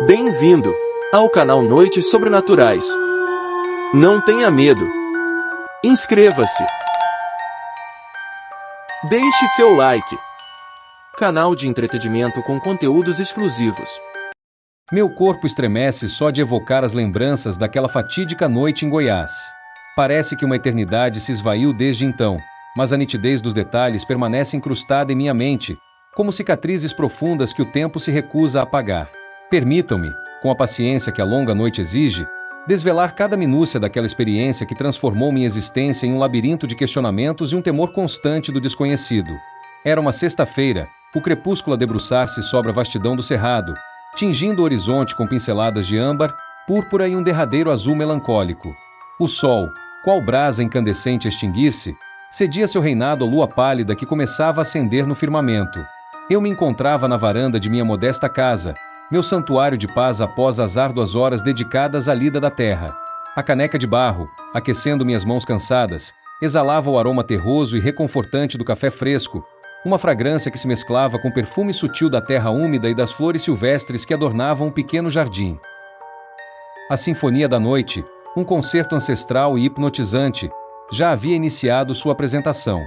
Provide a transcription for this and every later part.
Bem-vindo ao canal Noites Sobrenaturais. Não tenha medo. Inscreva-se. Deixe seu like. Canal de entretenimento com conteúdos exclusivos. Meu corpo estremece só de evocar as lembranças daquela fatídica noite em Goiás. Parece que uma eternidade se esvaiu desde então, mas a nitidez dos detalhes permanece incrustada em minha mente, como cicatrizes profundas que o tempo se recusa a apagar. Permitam-me, com a paciência que a longa noite exige, desvelar cada minúcia daquela experiência que transformou minha existência em um labirinto de questionamentos e um temor constante do desconhecido. Era uma sexta-feira, o crepúsculo a debruçar-se sobre a vastidão do cerrado, tingindo o horizonte com pinceladas de âmbar, púrpura e um derradeiro azul melancólico. O sol, qual brasa incandescente a extinguir-se, cedia seu reinado à lua pálida que começava a acender no firmamento. Eu me encontrava na varanda de minha modesta casa, meu santuário de paz após as árduas horas dedicadas à lida da terra. A caneca de barro, aquecendo minhas mãos cansadas, exalava o aroma terroso e reconfortante do café fresco, uma fragrância que se mesclava com o perfume sutil da terra úmida e das flores silvestres que adornavam um pequeno jardim. A Sinfonia da Noite, um concerto ancestral e hipnotizante, já havia iniciado sua apresentação.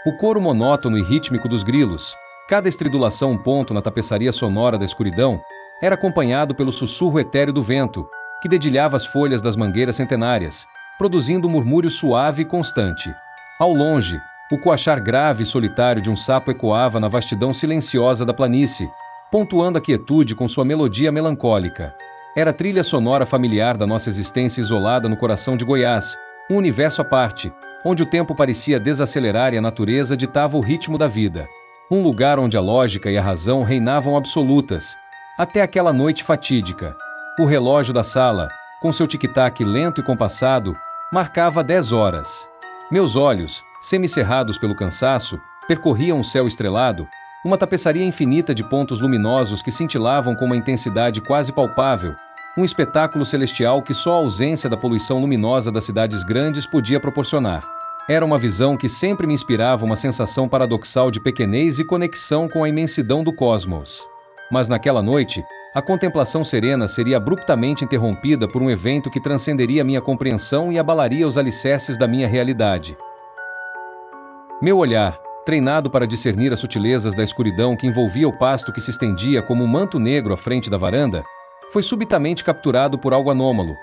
O coro monótono e rítmico dos grilos, cada estridulação um ponto na tapeçaria sonora da escuridão, era acompanhado pelo sussurro etéreo do vento, que dedilhava as folhas das mangueiras centenárias, produzindo um murmúrio suave e constante. Ao longe, o coachar grave e solitário de um sapo ecoava na vastidão silenciosa da planície, pontuando a quietude com sua melodia melancólica. Era a trilha sonora familiar da nossa existência isolada no coração de Goiás, um universo à parte, onde o tempo parecia desacelerar e a natureza ditava o ritmo da vida. Um lugar onde a lógica e a razão reinavam absolutas, até aquela noite fatídica. O relógio da sala, com seu tic-tac lento e compassado, marcava 10 horas. Meus olhos, semicerrados pelo cansaço, percorriam o céu estrelado, uma tapeçaria infinita de pontos luminosos que cintilavam com uma intensidade quase palpável, um espetáculo celestial que só a ausência da poluição luminosa das cidades grandes podia proporcionar. Era uma visão que sempre me inspirava uma sensação paradoxal de pequenez e conexão com a imensidão do cosmos. Mas naquela noite, a contemplação serena seria abruptamente interrompida por um evento que transcenderia minha compreensão e abalaria os alicerces da minha realidade. Meu olhar, treinado para discernir as sutilezas da escuridão que envolvia o pasto que se estendia como um manto negro à frente da varanda, foi subitamente capturado por algo anômalo,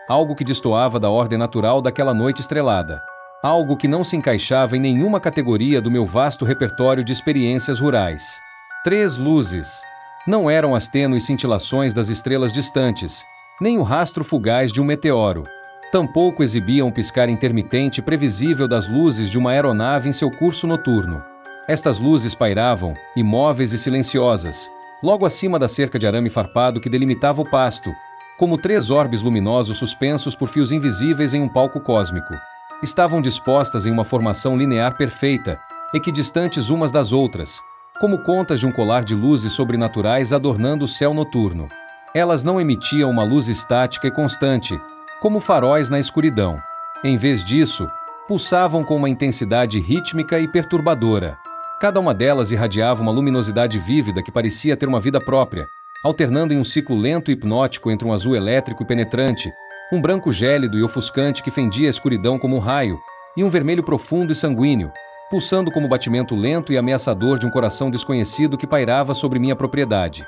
algo que destoava da ordem natural daquela noite estrelada, algo que não se encaixava em nenhuma categoria do meu vasto repertório de experiências rurais. 3 luzes. Não eram as tênues cintilações das estrelas distantes, nem o rastro fugaz de um meteoro. Tampouco exibiam o piscar intermitente e previsível das luzes de uma aeronave em seu curso noturno. Estas luzes pairavam, imóveis e silenciosas, logo acima da cerca de arame farpado que delimitava o pasto, como 3 orbes luminosos suspensos por fios invisíveis em um palco cósmico. Estavam dispostas em uma formação linear perfeita, equidistantes umas das outras, como contas de um colar de luzes sobrenaturais adornando o céu noturno. Elas não emitiam uma luz estática e constante, como faróis na escuridão. Em vez disso, pulsavam com uma intensidade rítmica e perturbadora. Cada uma delas irradiava uma luminosidade vívida que parecia ter uma vida própria, alternando em um ciclo lento e hipnótico entre um azul elétrico e penetrante, um branco gélido e ofuscante que fendia a escuridão como um raio, e um vermelho profundo e sanguíneo, pulsando como o batimento lento e ameaçador de um coração desconhecido que pairava sobre minha propriedade.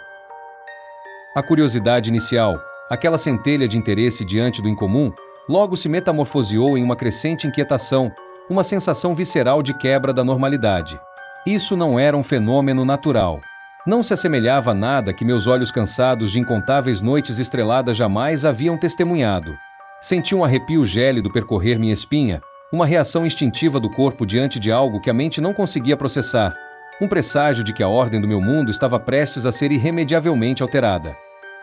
A curiosidade inicial, aquela centelha de interesse diante do incomum, logo se metamorfoseou em uma crescente inquietação, uma sensação visceral de quebra da normalidade. Isso não era um fenômeno natural. Não se assemelhava a nada que meus olhos cansados de incontáveis noites estreladas jamais haviam testemunhado. Senti um arrepio gélido percorrer minha espinha, uma reação instintiva do corpo diante de algo que a mente não conseguia processar, um presságio de que a ordem do meu mundo estava prestes a ser irremediavelmente alterada.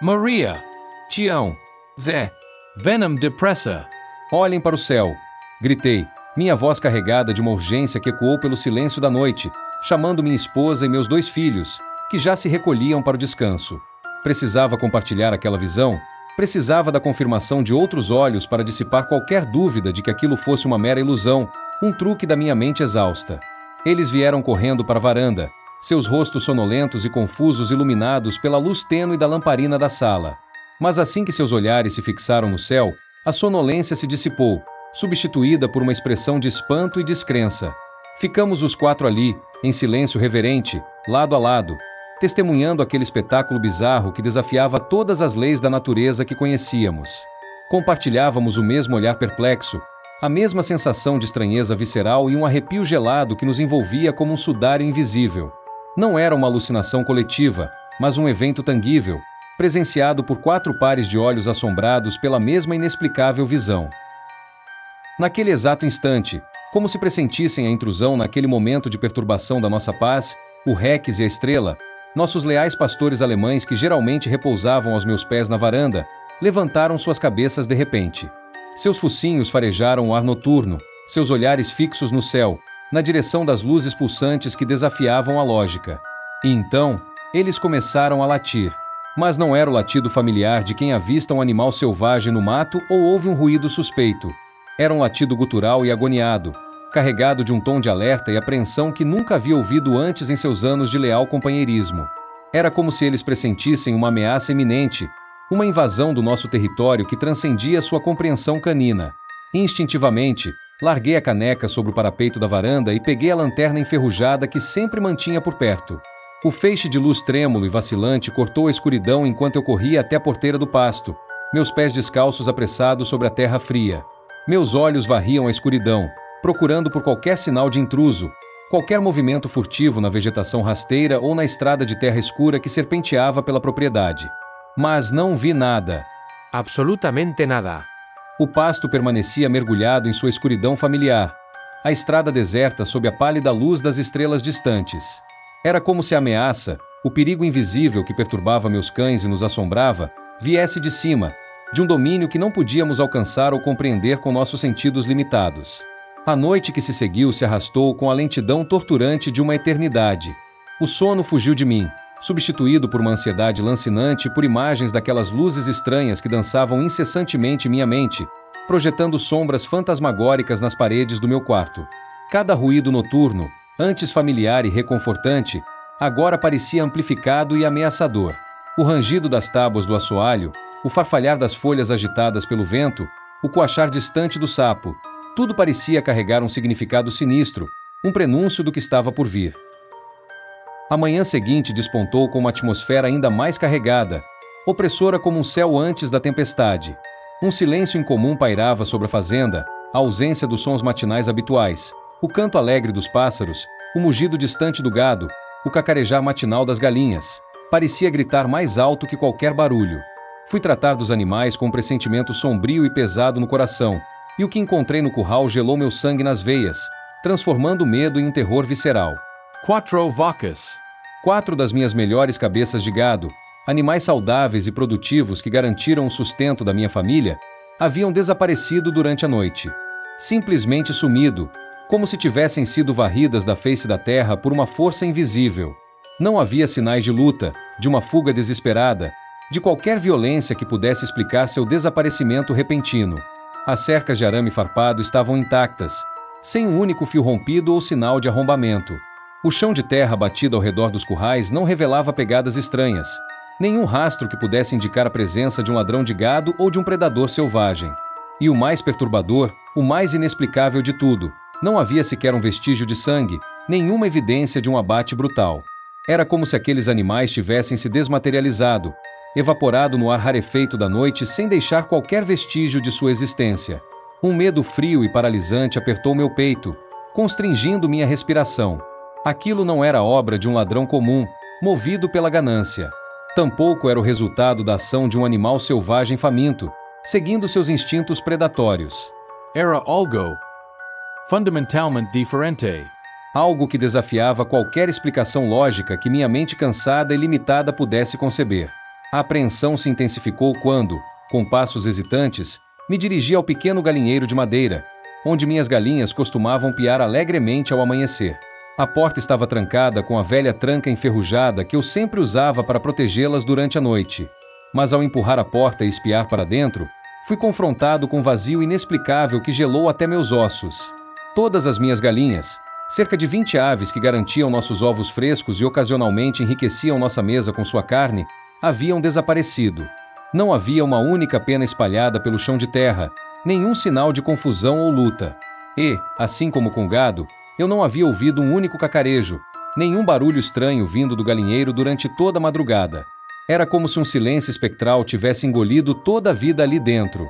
Maria! Tião! Zé! Venom depressa! Olhem para o céu! Gritei, minha voz carregada de uma urgência que ecoou pelo silêncio da noite, chamando minha esposa e meus 2 filhos, que já se recolhiam para o descanso. Precisava compartilhar aquela visão, precisava da confirmação de outros olhos para dissipar qualquer dúvida de que aquilo fosse uma mera ilusão, um truque da minha mente exausta. Eles vieram correndo para a varanda, seus rostos sonolentos e confusos iluminados pela luz tênue da lamparina da sala. Mas assim que seus olhares se fixaram no céu, a sonolência se dissipou, substituída por uma expressão de espanto e descrença. Ficamos os 4 ali, em silêncio reverente, lado a lado, testemunhando aquele espetáculo bizarro que desafiava todas as leis da natureza que conhecíamos. Compartilhávamos o mesmo olhar perplexo, a mesma sensação de estranheza visceral e um arrepio gelado que nos envolvia como um sudário invisível. Não era uma alucinação coletiva, mas um evento tangível, presenciado por 4 pares de olhos assombrados pela mesma inexplicável visão. Naquele exato instante, como se pressentissem a intrusão naquele momento de perturbação da nossa paz, o Rex e a Estrela, nossos leais pastores alemães que geralmente repousavam aos meus pés na varanda, levantaram suas cabeças de repente. Seus focinhos farejaram o ar noturno, seus olhares fixos no céu, na direção das luzes pulsantes que desafiavam a lógica. E então, eles começaram a latir. Mas não era o latido familiar de quem avista um animal selvagem no mato ou ouve um ruído suspeito. Era um latido gutural e agoniado, carregado de um tom de alerta e apreensão que nunca havia ouvido antes em seus anos de leal companheirismo. Era como se eles pressentissem uma ameaça iminente, uma invasão do nosso território que transcendia sua compreensão canina. Instintivamente, larguei a caneca sobre o parapeito da varanda e peguei a lanterna enferrujada que sempre mantinha por perto. O feixe de luz trêmulo e vacilante cortou a escuridão enquanto eu corria até a porteira do pasto, meus pés descalços apressados sobre a terra fria. Meus olhos varriam a escuridão, procurando por qualquer sinal de intruso, qualquer movimento furtivo na vegetação rasteira ou na estrada de terra escura que serpenteava pela propriedade. Mas não vi nada. Absolutamente nada. O pasto permanecia mergulhado em sua escuridão familiar, a estrada deserta sob a pálida luz das estrelas distantes. Era como se a ameaça, o perigo invisível que perturbava meus cães e nos assombrava, viesse de cima, de um domínio que não podíamos alcançar ou compreender com nossos sentidos limitados. A noite que se seguiu se arrastou com a lentidão torturante de uma eternidade. O sono fugiu de mim, substituído por uma ansiedade lancinante por imagens daquelas luzes estranhas que dançavam incessantemente em minha mente, projetando sombras fantasmagóricas nas paredes do meu quarto. Cada ruído noturno, antes familiar e reconfortante, agora parecia amplificado e ameaçador. O rangido das tábuas do assoalho, o farfalhar das folhas agitadas pelo vento, o coachar distante do sapo, tudo parecia carregar um significado sinistro, um prenúncio do que estava por vir. A manhã seguinte despontou com uma atmosfera ainda mais carregada, opressora como um céu antes da tempestade. Um silêncio incomum pairava sobre a fazenda, a ausência dos sons matinais habituais, o canto alegre dos pássaros, o mugido distante do gado, o cacarejar matinal das galinhas, parecia gritar mais alto que qualquer barulho. Fui tratar dos animais com um pressentimento sombrio e pesado no coração, e o que encontrei no curral gelou meu sangue nas veias, transformando o medo em um terror visceral. 4 vacas. 4 das minhas melhores cabeças de gado, animais saudáveis e produtivos que garantiram o sustento da minha família, haviam desaparecido durante a noite. Simplesmente sumido, como se tivessem sido varridas da face da terra por uma força invisível. Não havia sinais de luta, de uma fuga desesperada, de qualquer violência que pudesse explicar seu desaparecimento repentino. As cercas de arame farpado estavam intactas, sem um único fio rompido ou sinal de arrombamento. O chão de terra batido ao redor dos currais não revelava pegadas estranhas, nenhum rastro que pudesse indicar a presença de um ladrão de gado ou de um predador selvagem. E o mais perturbador, o mais inexplicável de tudo, não havia sequer um vestígio de sangue, nenhuma evidência de um abate brutal. Era como se aqueles animais tivessem se desmaterializado, evaporado no ar rarefeito da noite sem deixar qualquer vestígio de sua existência. Um medo frio e paralisante apertou meu peito, constringindo minha respiração. Aquilo não era obra de um ladrão comum, movido pela ganância. Tampouco era o resultado da ação de um animal selvagem faminto, seguindo seus instintos predatórios. Era algo fundamentalmente diferente. Algo que desafiava qualquer explicação lógica que minha mente cansada e limitada pudesse conceber. A apreensão se intensificou quando, com passos hesitantes, me dirigi ao pequeno galinheiro de madeira, onde minhas galinhas costumavam piar alegremente ao amanhecer. A porta estava trancada com a velha tranca enferrujada que eu sempre usava para protegê-las durante a noite. Mas ao empurrar a porta e espiar para dentro, fui confrontado com um vazio inexplicável que gelou até meus ossos. Todas as minhas galinhas, cerca de 20 aves que garantiam nossos ovos frescos e ocasionalmente enriqueciam nossa mesa com sua carne, haviam desaparecido. Não havia uma única pena espalhada pelo chão de terra, nenhum sinal de confusão ou luta. E, assim como com o gado, eu não havia ouvido um único cacarejo, nenhum barulho estranho vindo do galinheiro durante toda a madrugada. Era como se um silêncio espectral tivesse engolido toda a vida ali dentro.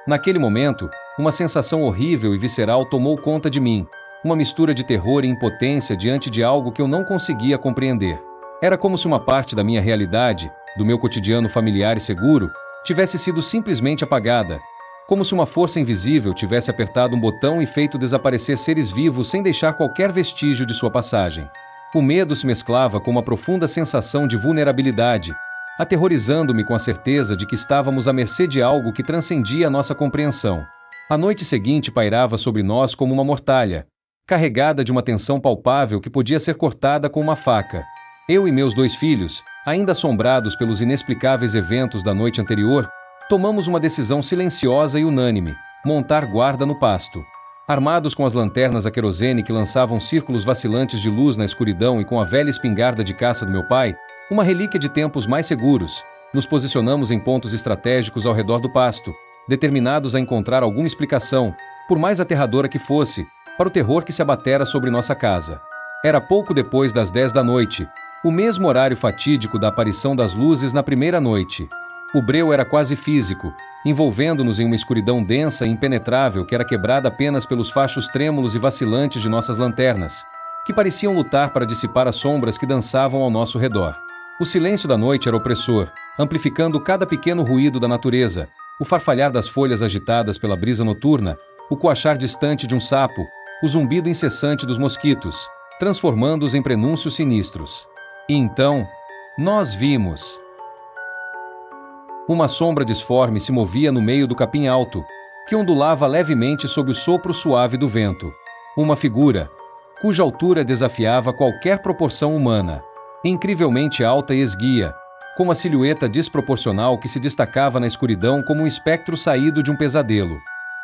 Naquele momento, uma sensação horrível e visceral tomou conta de mim, uma mistura de terror e impotência diante de algo que eu não conseguia compreender. Era como se uma parte da minha realidade, do meu cotidiano familiar e seguro, tivesse sido simplesmente apagada, como se uma força invisível tivesse apertado um botão e feito desaparecer seres vivos sem deixar qualquer vestígio de sua passagem. O medo se mesclava com uma profunda sensação de vulnerabilidade, aterrorizando-me com a certeza de que estávamos à mercê de algo que transcendia a nossa compreensão. A noite seguinte pairava sobre nós como uma mortalha, carregada de uma tensão palpável que podia ser cortada com uma faca. Eu e meus 2 filhos, ainda assombrados pelos inexplicáveis eventos da noite anterior, tomamos uma decisão silenciosa e unânime: montar guarda no pasto. Armados com as lanternas a querosene que lançavam círculos vacilantes de luz na escuridão e com a velha espingarda de caça do meu pai, uma relíquia de tempos mais seguros, nos posicionamos em pontos estratégicos ao redor do pasto, determinados a encontrar alguma explicação, por mais aterradora que fosse, para o terror que se abatera sobre nossa casa. Era pouco depois das 10 da noite, o mesmo horário fatídico da aparição das luzes na primeira noite. O breu era quase físico, envolvendo-nos em uma escuridão densa e impenetrável que era quebrada apenas pelos fachos trêmulos e vacilantes de nossas lanternas, que pareciam lutar para dissipar as sombras que dançavam ao nosso redor. O silêncio da noite era opressor, amplificando cada pequeno ruído da natureza, o farfalhar das folhas agitadas pela brisa noturna, o coachar distante de um sapo, o zumbido incessante dos mosquitos, transformando-os em prenúncios sinistros. E então, nós vimos. Uma sombra disforme se movia no meio do capim alto, que ondulava levemente sob o sopro suave do vento. Uma figura, cuja altura desafiava qualquer proporção humana, incrivelmente alta e esguia, com uma silhueta desproporcional que se destacava na escuridão como um espectro saído de um pesadelo.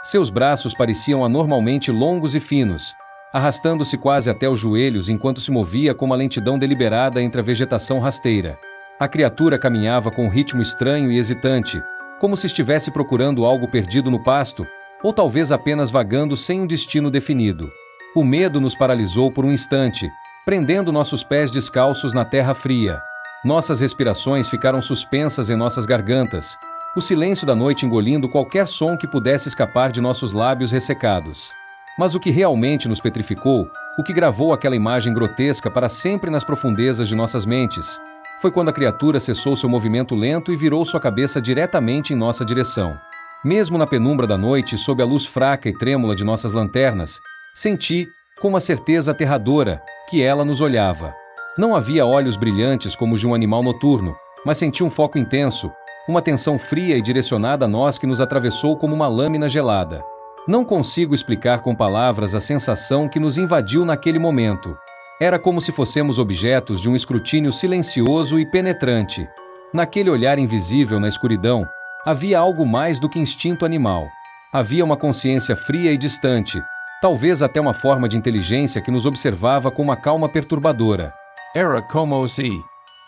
Seus braços pareciam anormalmente longos e finos, arrastando-se quase até os joelhos enquanto se movia com uma lentidão deliberada entre a vegetação rasteira. A criatura caminhava com um ritmo estranho e hesitante, como se estivesse procurando algo perdido no pasto, ou talvez apenas vagando sem um destino definido. O medo nos paralisou por um instante, prendendo nossos pés descalços na terra fria. Nossas respirações ficaram suspensas em nossas gargantas, o silêncio da noite engolindo qualquer som que pudesse escapar de nossos lábios ressecados. Mas o que realmente nos petrificou, o que gravou aquela imagem grotesca para sempre nas profundezas de nossas mentes, foi quando a criatura cessou seu movimento lento e virou sua cabeça diretamente em nossa direção. Mesmo na penumbra da noite, sob a luz fraca e trêmula de nossas lanternas, senti, com uma certeza aterradora, que ela nos olhava. Não havia olhos brilhantes como os de um animal noturno, mas senti um foco intenso, uma tensão fria e direcionada a nós que nos atravessou como uma lâmina gelada. Não consigo explicar com palavras a sensação que nos invadiu naquele momento. Era como se fossemos objetos de um escrutínio silencioso e penetrante. Naquele olhar invisível na escuridão, havia algo mais do que instinto animal. Havia uma consciência fria e distante, talvez até uma forma de inteligência que nos observava com uma calma perturbadora. Era como se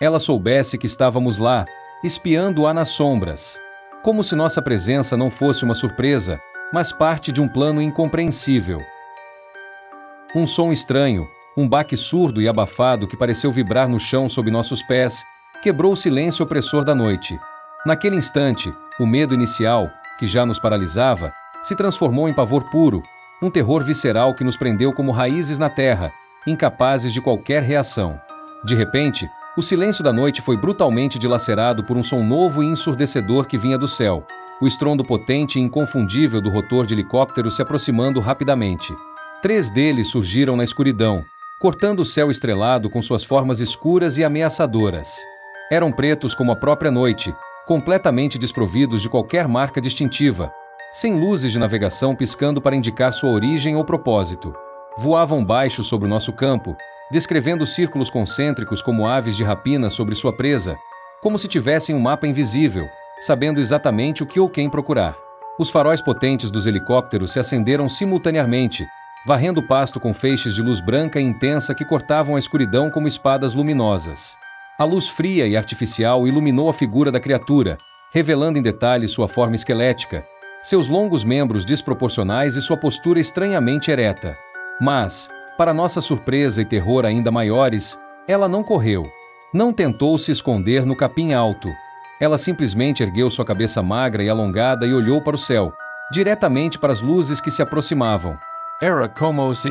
ela soubesse que estávamos lá, espiando-a nas sombras. Como se nossa presença não fosse uma surpresa, mas parte de um plano incompreensível. Um som estranho, um baque surdo e abafado que pareceu vibrar no chão sob nossos pés, quebrou o silêncio opressor da noite. Naquele instante, o medo inicial, que já nos paralisava, se transformou em pavor puro, um terror visceral que nos prendeu como raízes na terra, incapazes de qualquer reação. De repente, o silêncio da noite foi brutalmente dilacerado por um som novo e ensurdecedor que vinha do céu, o estrondo potente e inconfundível do rotor de helicóptero se aproximando rapidamente. 3 deles surgiram na escuridão, cortando o céu estrelado com suas formas escuras e ameaçadoras. Eram pretos como a própria noite, completamente desprovidos de qualquer marca distintiva, sem luzes de navegação piscando para indicar sua origem ou propósito. Voavam baixo sobre o nosso campo, descrevendo círculos concêntricos como aves de rapina sobre sua presa, como se tivessem um mapa invisível, sabendo exatamente o que ou quem procurar. Os faróis potentes dos helicópteros se acenderam simultaneamente, varrendo o pasto com feixes de luz branca e intensa que cortavam a escuridão como espadas luminosas. A luz fria e artificial iluminou a figura da criatura, revelando em detalhes sua forma esquelética, seus longos membros desproporcionais e sua postura estranhamente ereta. Mas, para nossa surpresa e terror ainda maiores, ela não correu. Não tentou se esconder no capim alto. Ela simplesmente ergueu sua cabeça magra e alongada e olhou para o céu, diretamente para as luzes que se aproximavam. Era como se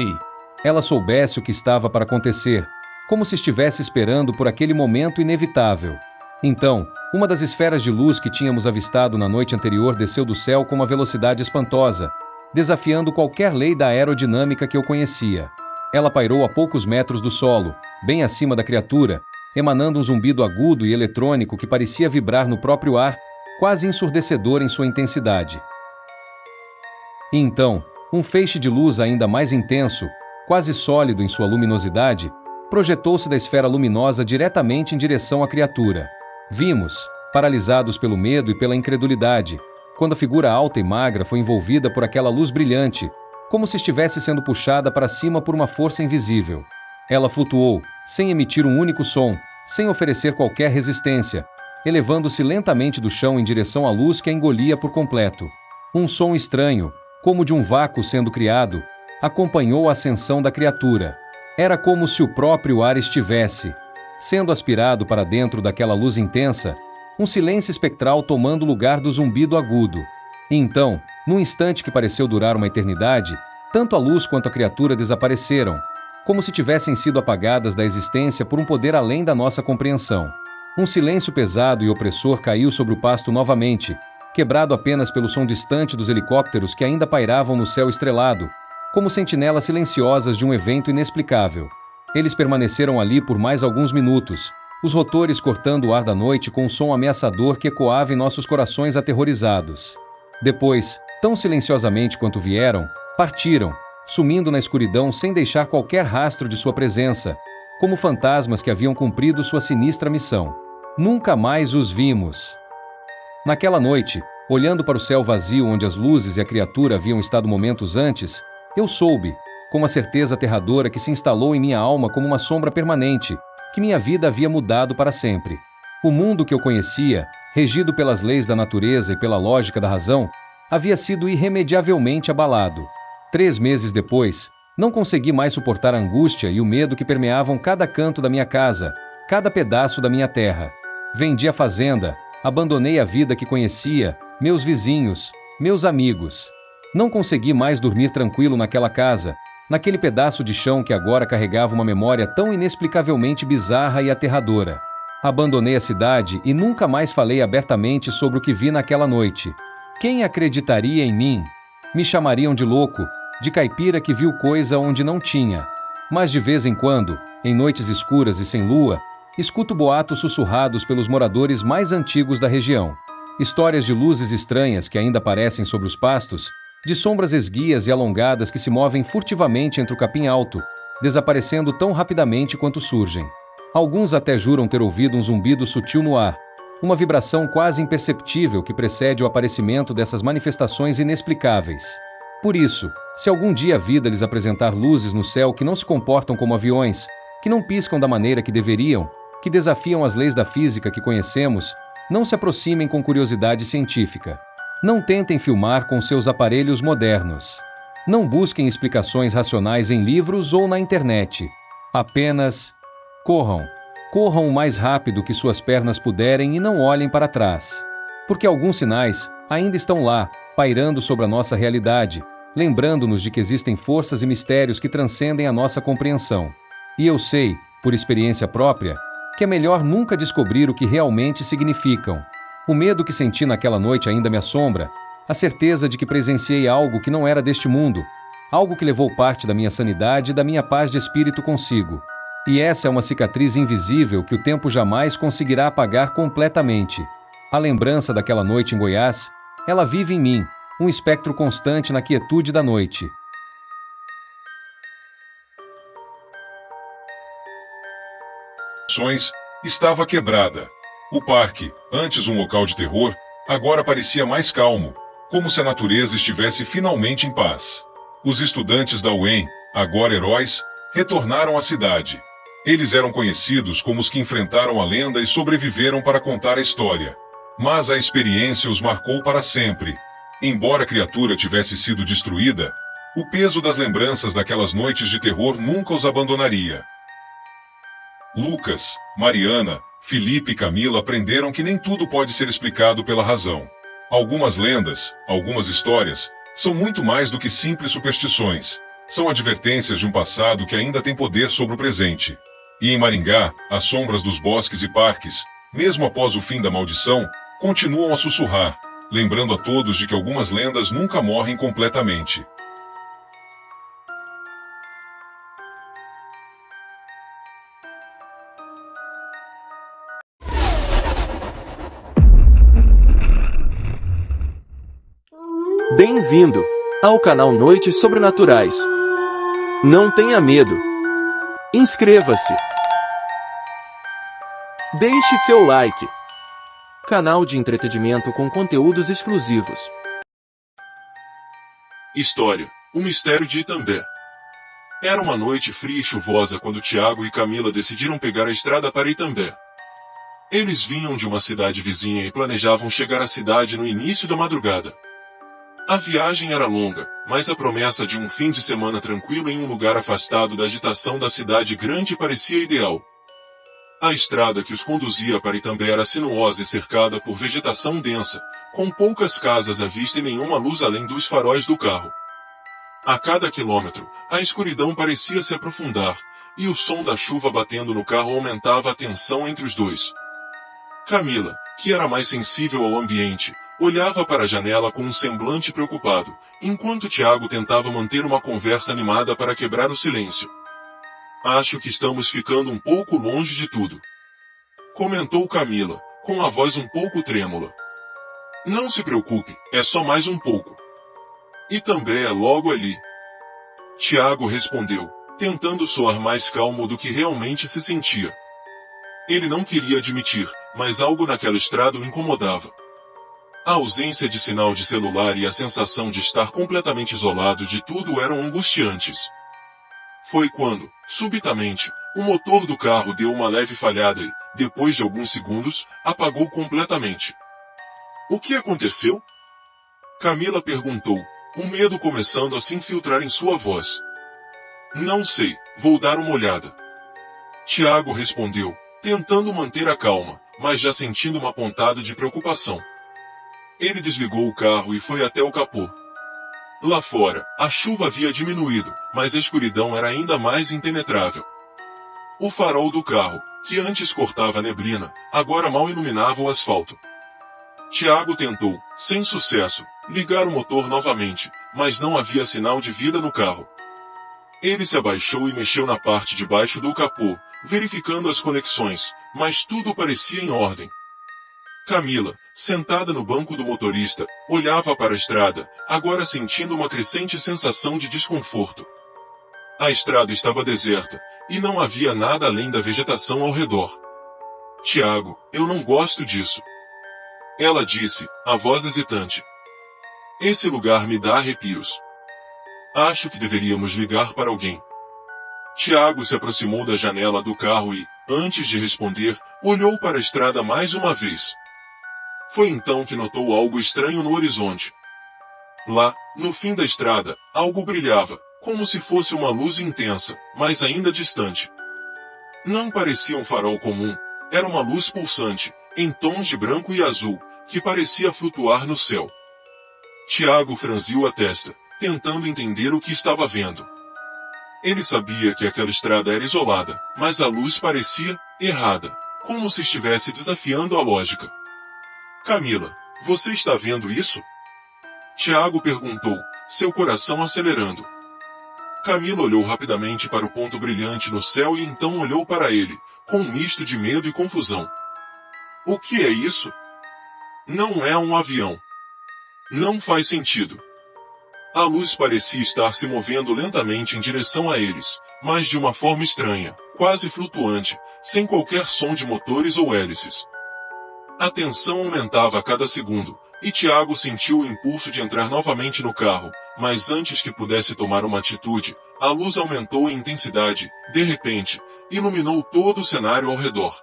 Ela soubesse o que estava para acontecer, como se estivesse esperando por aquele momento inevitável. Então, uma das esferas de luz que tínhamos avistado na noite anterior desceu do céu com uma velocidade espantosa, desafiando qualquer lei da aerodinâmica que eu conhecia. Ela pairou a poucos metros do solo, bem acima da criatura, emanando um zumbido agudo e eletrônico que parecia vibrar no próprio ar, quase ensurdecedor em sua intensidade. E então, um feixe de luz ainda mais intenso, quase sólido em sua luminosidade, projetou-se da esfera luminosa diretamente em direção à criatura. Vimos, paralisados pelo medo e pela incredulidade, quando a figura alta e magra foi envolvida por aquela luz brilhante, como se estivesse sendo puxada para cima por uma força invisível. Ela flutuou, sem emitir um único som, sem oferecer qualquer resistência, elevando-se lentamente do chão em direção à luz que a engolia por completo. Um som estranho, como de um vácuo sendo criado, acompanhou a ascensão da criatura. Era como se o próprio ar estivesse sendo aspirado para dentro daquela luz intensa, um silêncio espectral tomando lugar do zumbido agudo. E então, num instante que pareceu durar uma eternidade, tanto a luz quanto a criatura desapareceram, como se tivessem sido apagadas da existência por um poder além da nossa compreensão. Um silêncio pesado e opressor caiu sobre o pasto novamente, quebrado apenas pelo som distante dos helicópteros que ainda pairavam no céu estrelado, como sentinelas silenciosas de um evento inexplicável. Eles permaneceram ali por mais alguns minutos, os rotores cortando o ar da noite com um som ameaçador que ecoava em nossos corações aterrorizados. Depois, tão silenciosamente quanto vieram, partiram, sumindo na escuridão sem deixar qualquer rastro de sua presença, como fantasmas que haviam cumprido sua sinistra missão. Nunca mais os vimos. Naquela noite, olhando para o céu vazio onde as luzes e a criatura haviam estado momentos antes, eu soube, com uma certeza aterradora que se instalou em minha alma como uma sombra permanente, que minha vida havia mudado para sempre. O mundo que eu conhecia, regido pelas leis da natureza e pela lógica da razão, havia sido irremediavelmente abalado. 3 meses depois, não consegui mais suportar a angústia e o medo que permeavam cada canto da minha casa, cada pedaço da minha terra. Vendi a fazenda, abandonei a vida que conhecia, meus vizinhos, meus amigos. Não consegui mais dormir tranquilo naquela casa, naquele pedaço de chão que agora carregava uma memória tão inexplicavelmente bizarra e aterradora. Abandonei a cidade e nunca mais falei abertamente sobre o que vi naquela noite. Quem acreditaria em mim? Me chamariam de louco, de caipira que viu coisa onde não tinha. Mas de vez em quando, em noites escuras e sem lua, escuto boatos sussurrados pelos moradores mais antigos da região. Histórias de luzes estranhas que ainda aparecem sobre os pastos, de sombras esguias e alongadas que se movem furtivamente entre o capim alto, desaparecendo tão rapidamente quanto surgem. Alguns até juram ter ouvido um zumbido sutil no ar, uma vibração quase imperceptível que precede o aparecimento dessas manifestações inexplicáveis. Por isso, se algum dia a vida lhes apresentar luzes no céu que não se comportam como aviões, que não piscam da maneira que deveriam, que desafiam as leis da física que conhecemos, não se aproximem com curiosidade científica. Não tentem filmar com seus aparelhos modernos. Não busquem explicações racionais em livros ou na internet. Apenas corram. Corram o mais rápido que suas pernas puderem e não olhem para trás. Porque alguns sinais ainda estão lá, pairando sobre a nossa realidade, lembrando-nos de que existem forças e mistérios que transcendem a nossa compreensão. E eu sei, por experiência própria, que é melhor nunca descobrir o que realmente significam. O medo que senti naquela noite ainda me assombra, a certeza de que presenciei algo que não era deste mundo, algo que levou parte da minha sanidade e da minha paz de espírito consigo. E essa é uma cicatriz invisível que o tempo jamais conseguirá apagar completamente. A lembrança daquela noite em Goiás, ela vive em mim, um espectro constante na quietude da noite. Estava quebrada. O parque, antes um local de terror, agora parecia mais calmo, como se a natureza estivesse finalmente em paz. Os estudantes da UEM, agora heróis, retornaram à cidade. Eles eram conhecidos como os que enfrentaram a lenda e sobreviveram para contar a história. Mas a experiência os marcou para sempre. Embora a criatura tivesse sido destruída, o peso das lembranças daquelas noites de terror nunca os abandonaria. Lucas, Mariana, Felipe e Camila aprenderam que nem tudo pode ser explicado pela razão. Algumas lendas, algumas histórias, são muito mais do que simples superstições. São advertências de um passado que ainda tem poder sobre o presente. E em Maringá, as sombras dos bosques e parques, mesmo após o fim da maldição, continuam a sussurrar, lembrando a todos de que algumas lendas nunca morrem completamente. Bem-vindo ao canal Noites Sobrenaturais. Não tenha medo. Inscreva-se. Deixe seu like. Canal de entretenimento com conteúdos exclusivos. História: O mistério de Itambé. Era uma noite fria e chuvosa quando Tiago e Camila decidiram pegar a estrada para Itambé. Eles vinham de uma cidade vizinha e planejavam chegar à cidade no início da madrugada. A viagem era longa, mas a promessa de um fim de semana tranquilo em um lugar afastado da agitação da cidade grande parecia ideal. A estrada que os conduzia para Itambé era sinuosa e cercada por vegetação densa, com poucas casas à vista e nenhuma luz além dos faróis do carro. A cada quilômetro, a escuridão parecia se aprofundar, e o som da chuva batendo no carro aumentava a tensão entre os dois. Camila, que era mais sensível ao ambiente, olhava para a janela com um semblante preocupado, enquanto Tiago tentava manter uma conversa animada para quebrar o silêncio. Acho que estamos ficando um pouco longe de tudo, comentou Camila, com a voz um pouco trêmula. Não se preocupe, é só mais um pouco. E também é logo ali. Tiago respondeu, tentando soar mais calmo do que realmente se sentia. Ele não queria admitir, mas algo naquela estrada o incomodava. A ausência de sinal de celular e a sensação de estar completamente isolado de tudo eram angustiantes. Foi quando, subitamente, o motor do carro deu uma leve falhada e, depois de alguns segundos, apagou completamente. O que aconteceu? Camila perguntou, o medo começando a se infiltrar em sua voz. Não sei, vou dar uma olhada. Tiago respondeu, tentando manter a calma, mas já sentindo uma pontada de preocupação. Ele desligou o carro e foi até o capô. Lá fora, a chuva havia diminuído, mas a escuridão era ainda mais impenetrável. O farol do carro, que antes cortava a neblina, agora mal iluminava o asfalto. Tiago tentou, sem sucesso, ligar o motor novamente, mas não havia sinal de vida no carro. Ele se abaixou e mexeu na parte de baixo do capô, verificando as conexões, mas tudo parecia em ordem. Camila, sentada no banco do motorista, olhava para a estrada, agora sentindo uma crescente sensação de desconforto. A estrada estava deserta, e não havia nada além da vegetação ao redor. Tiago, eu não gosto disso. Ela disse, a voz hesitante. Esse lugar me dá arrepios. Acho que deveríamos ligar para alguém. Tiago se aproximou da janela do carro e, antes de responder, olhou para a estrada mais uma vez. Foi então que notou algo estranho no horizonte. Lá, no fim da estrada, algo brilhava, como se fosse uma luz intensa, mas ainda distante. Não parecia um farol comum, era uma luz pulsante, em tons de branco e azul, que parecia flutuar no céu. Tiago franziu a testa, tentando entender o que estava vendo. Ele sabia que aquela estrada era isolada, mas a luz parecia errada, como se estivesse desafiando a lógica. Camila, você está vendo isso? Tiago perguntou, seu coração acelerando. Camila olhou rapidamente para o ponto brilhante no céu e então olhou para ele, com um misto de medo e confusão. O que é isso? Não é um avião. Não faz sentido. A luz parecia estar se movendo lentamente em direção a eles, mas de uma forma estranha, quase flutuante, sem qualquer som de motores ou hélices. A tensão aumentava a cada segundo, e Tiago sentiu o impulso de entrar novamente no carro, mas antes que pudesse tomar uma atitude, a luz aumentou em intensidade, de repente, iluminou todo o cenário ao redor.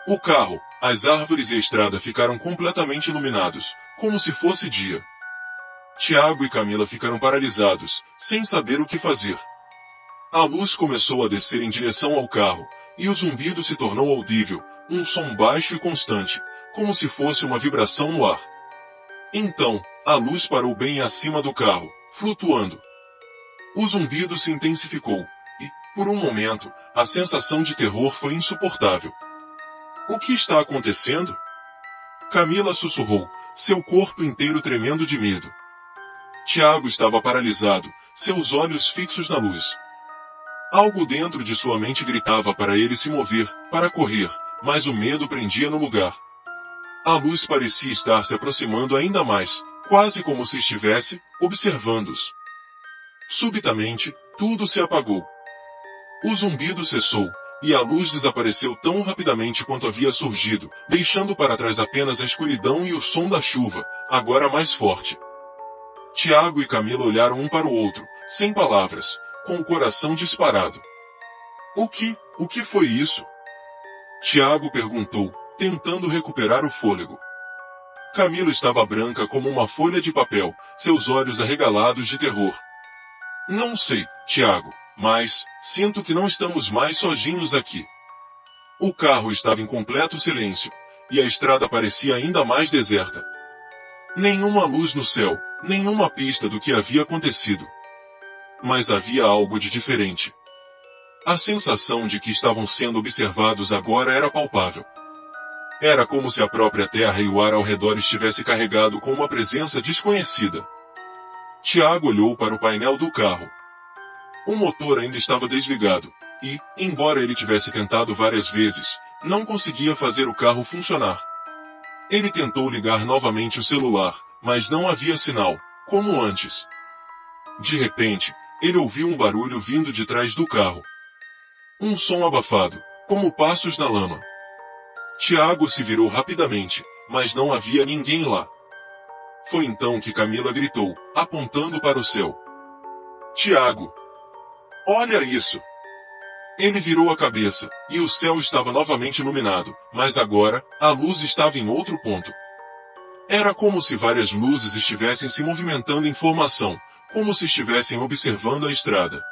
O carro, as árvores e a estrada ficaram completamente iluminados, como se fosse dia. Tiago e Camila ficaram paralisados, sem saber o que fazer. A luz começou a descer em direção ao carro, e o zumbido se tornou audível, um som baixo e constante, como se fosse uma vibração no ar. Então, a luz parou bem acima do carro, flutuando. O zumbido se intensificou, e, por um momento, a sensação de terror foi insuportável. O que está acontecendo? Camila sussurrou, seu corpo inteiro tremendo de medo. Tiago estava paralisado, seus olhos fixos na luz. Algo dentro de sua mente gritava para ele se mover, para correr, mas o medo prendia no lugar. A luz parecia estar se aproximando ainda mais, quase como se estivesse observando-os. Subitamente, tudo se apagou. O zumbido cessou, e a luz desapareceu tão rapidamente quanto havia surgido, deixando para trás apenas a escuridão e o som da chuva, agora mais forte. Tiago e Camila olharam um para o outro, sem palavras, com o coração disparado. O que foi isso? Tiago perguntou, tentando recuperar o fôlego. Camila estava branca como uma folha de papel, seus olhos arregalados de terror. Não sei, Tiago, mas sinto que não estamos mais sozinhos aqui. O carro estava em completo silêncio, e a estrada parecia ainda mais deserta. Nenhuma luz no céu, nenhuma pista do que havia acontecido. Mas havia algo de diferente. A sensação de que estavam sendo observados agora era palpável. Era como se a própria terra e o ar ao redor estivesse carregado com uma presença desconhecida. Tiago olhou para o painel do carro. O motor ainda estava desligado, e, embora ele tivesse tentado várias vezes, não conseguia fazer o carro funcionar. Ele tentou ligar novamente o celular, mas não havia sinal, como antes. De repente, ele ouviu um barulho vindo de trás do carro. Um som abafado, como passos na lama. Tiago se virou rapidamente, mas não havia ninguém lá. Foi então que Camila gritou, apontando para o céu. Tiago! Olha isso! Ele virou a cabeça, e o céu estava novamente iluminado, mas agora, a luz estava em outro ponto. Era como se várias luzes estivessem se movimentando em formação, como se estivessem observando a estrada.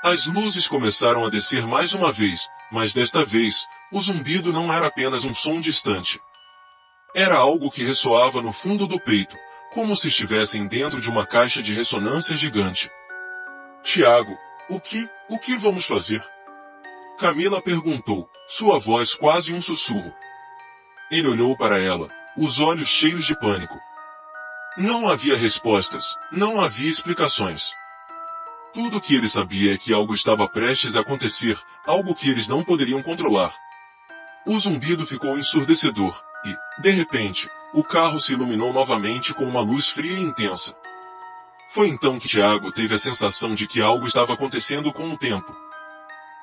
As luzes começaram a descer mais uma vez, mas desta vez, o zumbido não era apenas um som distante. Era algo que ressoava no fundo do peito, como se estivessem dentro de uma caixa de ressonância gigante. Tiago, o que vamos fazer? Camila perguntou, sua voz quase um sussurro. Ele olhou para ela, os olhos cheios de pânico. Não havia respostas, não havia explicações. Tudo o que ele sabia é que algo estava prestes a acontecer, algo que eles não poderiam controlar. O zumbido ficou ensurdecedor, e, de repente, o carro se iluminou novamente com uma luz fria e intensa. Foi então que Tiago teve a sensação de que algo estava acontecendo com o tempo.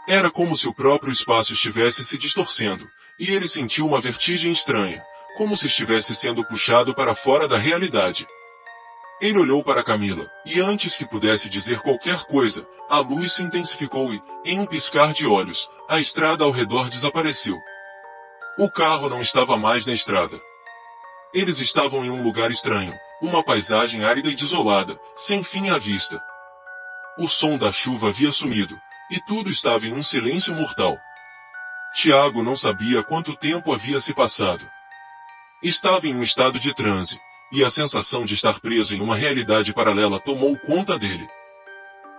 Era como se o próprio espaço estivesse se distorcendo, e ele sentiu uma vertigem estranha, como se estivesse sendo puxado para fora da realidade. Ele olhou para Camila, e antes que pudesse dizer qualquer coisa, a luz se intensificou e, em um piscar de olhos, a estrada ao redor desapareceu. O carro não estava mais na estrada. Eles estavam em um lugar estranho, uma paisagem árida e desolada, sem fim à vista. O som da chuva havia sumido, e tudo estava em um silêncio mortal. Tiago não sabia quanto tempo havia se passado. Estava em um estado de transe, e a sensação de estar preso em uma realidade paralela tomou conta dele.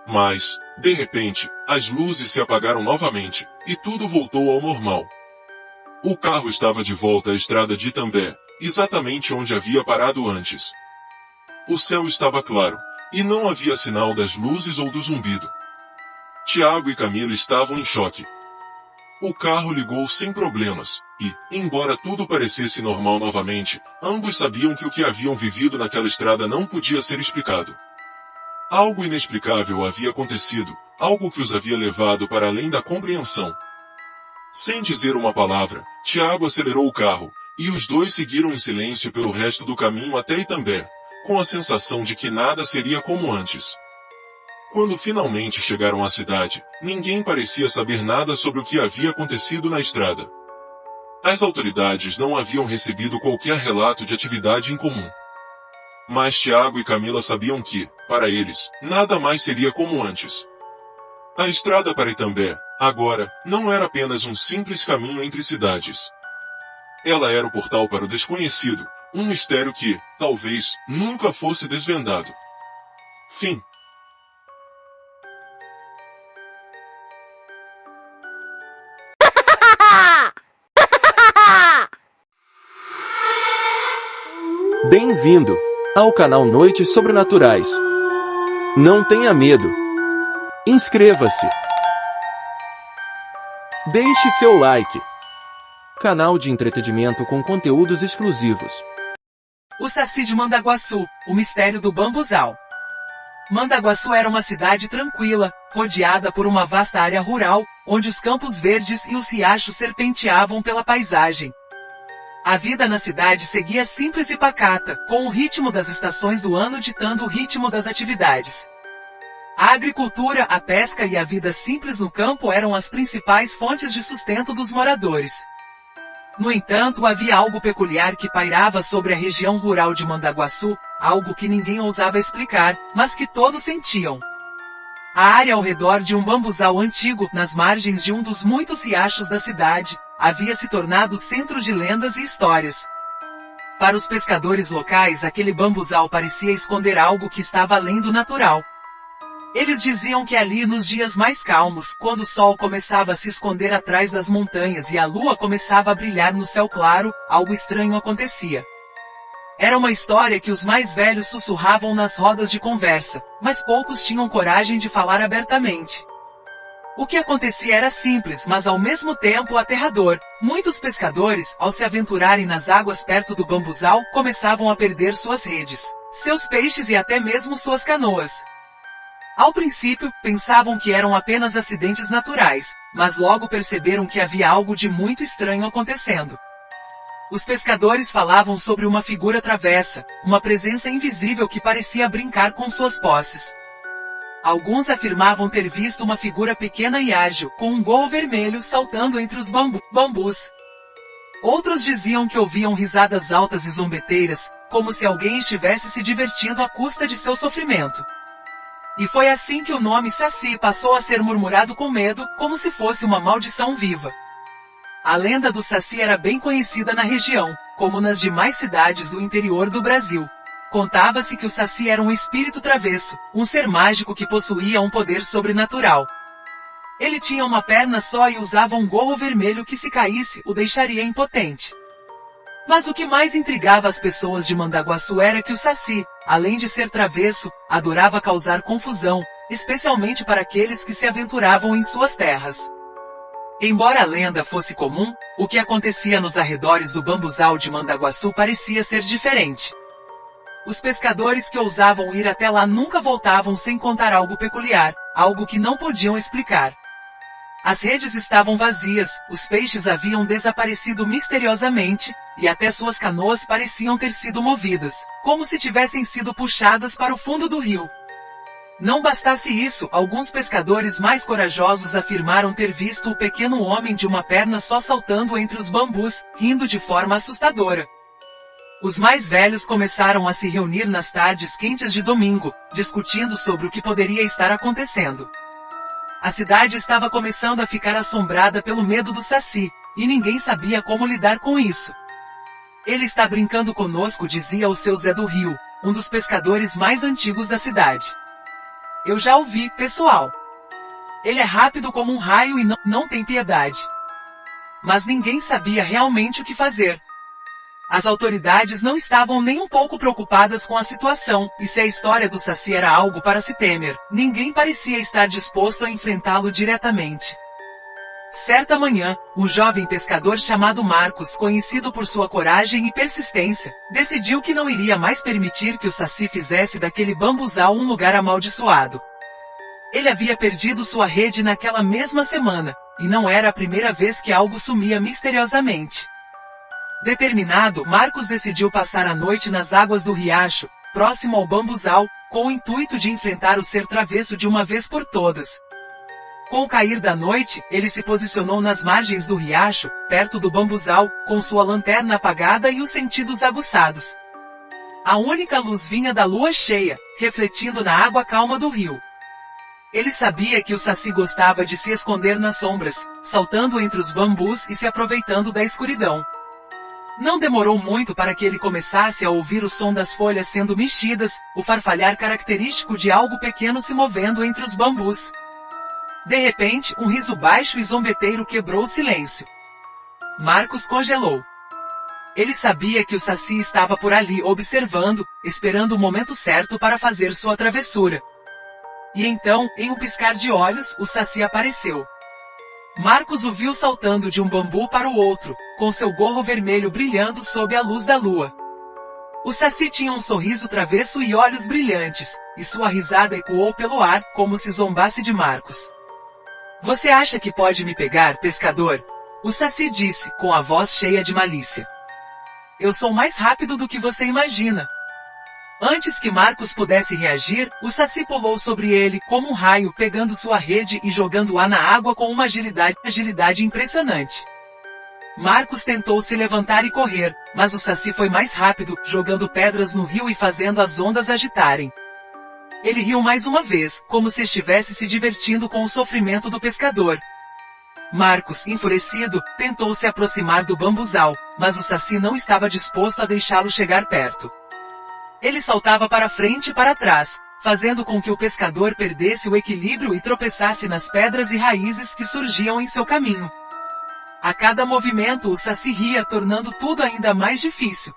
Mas, de repente, as luzes se apagaram novamente, e tudo voltou ao normal. O carro estava de volta à estrada de Itambé, exatamente onde havia parado antes. O céu estava claro, e não havia sinal das luzes ou do zumbido. Tiago e Camila estavam em choque. O carro ligou sem problemas, e, embora tudo parecesse normal novamente, ambos sabiam que o que haviam vivido naquela estrada não podia ser explicado. Algo inexplicável havia acontecido, algo que os havia levado para além da compreensão. Sem dizer uma palavra, Tiago acelerou o carro, e os dois seguiram em silêncio pelo resto do caminho até Itambé, com a sensação de que nada seria como antes. Quando finalmente chegaram à cidade, ninguém parecia saber nada sobre o que havia acontecido na estrada. As autoridades não haviam recebido qualquer relato de atividade incomum. Mas Tiago e Camila sabiam que, para eles, nada mais seria como antes. A estrada para Itambé, agora, não era apenas um simples caminho entre cidades. Ela era o portal para o desconhecido, um mistério que, talvez, nunca fosse desvendado. Fim. Bem-vindo ao canal Noites Sobrenaturais. Não tenha medo. Inscreva-se. Deixe seu like. Canal de entretenimento com conteúdos exclusivos. O Saci de Mandaguaçu, o mistério do bambuzal. Mandaguaçu era uma cidade tranquila, rodeada por uma vasta área rural, onde os campos verdes e os riachos serpenteavam pela paisagem. A vida na cidade seguia simples e pacata, com o ritmo das estações do ano ditando o ritmo das atividades. A agricultura, a pesca e a vida simples no campo eram as principais fontes de sustento dos moradores. No entanto, havia algo peculiar que pairava sobre a região rural de Mandaguaçu, algo que ninguém ousava explicar, mas que todos sentiam. A área ao redor de um bambuzal antigo, nas margens de um dos muitos riachos da cidade, havia se tornado centro de lendas e histórias. Para os pescadores locais, aquele bambuzal parecia esconder algo que estava além do natural. Eles diziam que ali nos dias mais calmos, quando o sol começava a se esconder atrás das montanhas e a lua começava a brilhar no céu claro, algo estranho acontecia. Era uma história que os mais velhos sussurravam nas rodas de conversa, mas poucos tinham coragem de falar abertamente. O que acontecia era simples, mas ao mesmo tempo aterrador. Muitos pescadores, ao se aventurarem nas águas perto do bambuzal, começavam a perder suas redes, seus peixes e até mesmo suas canoas. Ao princípio, pensavam que eram apenas acidentes naturais, mas logo perceberam que havia algo de muito estranho acontecendo. Os pescadores falavam sobre uma figura travessa, uma presença invisível que parecia brincar com suas posses. Alguns afirmavam ter visto uma figura pequena e ágil, com um gorro vermelho saltando entre os bambus. Outros diziam que ouviam risadas altas e zombeteiras, como se alguém estivesse se divertindo à custa de seu sofrimento. E foi assim que o nome Saci passou a ser murmurado com medo, como se fosse uma maldição viva. A lenda do Saci era bem conhecida na região, como nas demais cidades do interior do Brasil. Contava-se que o Saci era um espírito travesso, um ser mágico que possuía um poder sobrenatural. Ele tinha uma perna só e usava um gorro vermelho que, se caísse, o deixaria impotente. Mas o que mais intrigava as pessoas de Mandaguaçu era que o Saci, além de ser travesso, adorava causar confusão, especialmente para aqueles que se aventuravam em suas terras. Embora a lenda fosse comum, o que acontecia nos arredores do bambuzal de Mandaguaçu parecia ser diferente. Os pescadores que ousavam ir até lá nunca voltavam sem contar algo peculiar, algo que não podiam explicar. As redes estavam vazias, os peixes haviam desaparecido misteriosamente, e até suas canoas pareciam ter sido movidas, como se tivessem sido puxadas para o fundo do rio. Não bastasse isso, alguns pescadores mais corajosos afirmaram ter visto o pequeno homem de uma perna só saltando entre os bambus, rindo de forma assustadora. Os mais velhos começaram a se reunir nas tardes quentes de domingo, discutindo sobre o que poderia estar acontecendo. A cidade estava começando a ficar assombrada pelo medo do Saci, e ninguém sabia como lidar com isso. Ele está brincando conosco, dizia o seu Zé do Rio, um dos pescadores mais antigos da cidade. Eu já ouvi, pessoal. Ele é rápido como um raio e não tem piedade. Mas ninguém sabia realmente o que fazer. As autoridades não estavam nem um pouco preocupadas com a situação, e se a história do Saci era algo para se temer, ninguém parecia estar disposto a enfrentá-lo diretamente. Certa manhã, um jovem pescador chamado Marcos, conhecido por sua coragem e persistência, decidiu que não iria mais permitir que o Saci fizesse daquele bambuzal um lugar amaldiçoado. Ele havia perdido sua rede naquela mesma semana, e não era a primeira vez que algo sumia misteriosamente. Determinado, Marcos decidiu passar a noite nas águas do riacho, próximo ao bambuzal, com o intuito de enfrentar o ser travesso de uma vez por todas. Com o cair da noite, ele se posicionou nas margens do riacho, perto do bambuzal, com sua lanterna apagada e os sentidos aguçados. A única luz vinha da lua cheia, refletindo na água calma do rio. Ele sabia que o Saci gostava de se esconder nas sombras, saltando entre os bambus e se aproveitando da escuridão. Não demorou muito para que ele começasse a ouvir o som das folhas sendo mexidas, o farfalhar característico de algo pequeno se movendo entre os bambus. De repente, um riso baixo e zombeteiro quebrou o silêncio. Marcos congelou. Ele sabia que o Saci estava por ali observando, esperando o momento certo para fazer sua travessura. E então, em um piscar de olhos, o Saci apareceu. Marcos o viu saltando de um bambu para o outro, com seu gorro vermelho brilhando sob a luz da lua. O Saci tinha um sorriso travesso e olhos brilhantes, e sua risada ecoou pelo ar, como se zombasse de Marcos. "Você acha que pode me pegar, pescador?" O Saci disse, com a voz cheia de malícia. "Eu sou mais rápido do que você imagina." Antes que Marcos pudesse reagir, o Saci pulou sobre ele como um raio, pegando sua rede e jogando-a na água com uma agilidade impressionante. Marcos tentou se levantar e correr, mas o Saci foi mais rápido, jogando pedras no rio e fazendo as ondas agitarem. Ele riu mais uma vez, como se estivesse se divertindo com o sofrimento do pescador. Marcos, enfurecido, tentou se aproximar do bambuzal, mas o Saci não estava disposto a deixá-lo chegar perto. Ele saltava para frente e para trás, fazendo com que o pescador perdesse o equilíbrio e tropeçasse nas pedras e raízes que surgiam em seu caminho. A cada movimento o Saci ria, tornando tudo ainda mais difícil.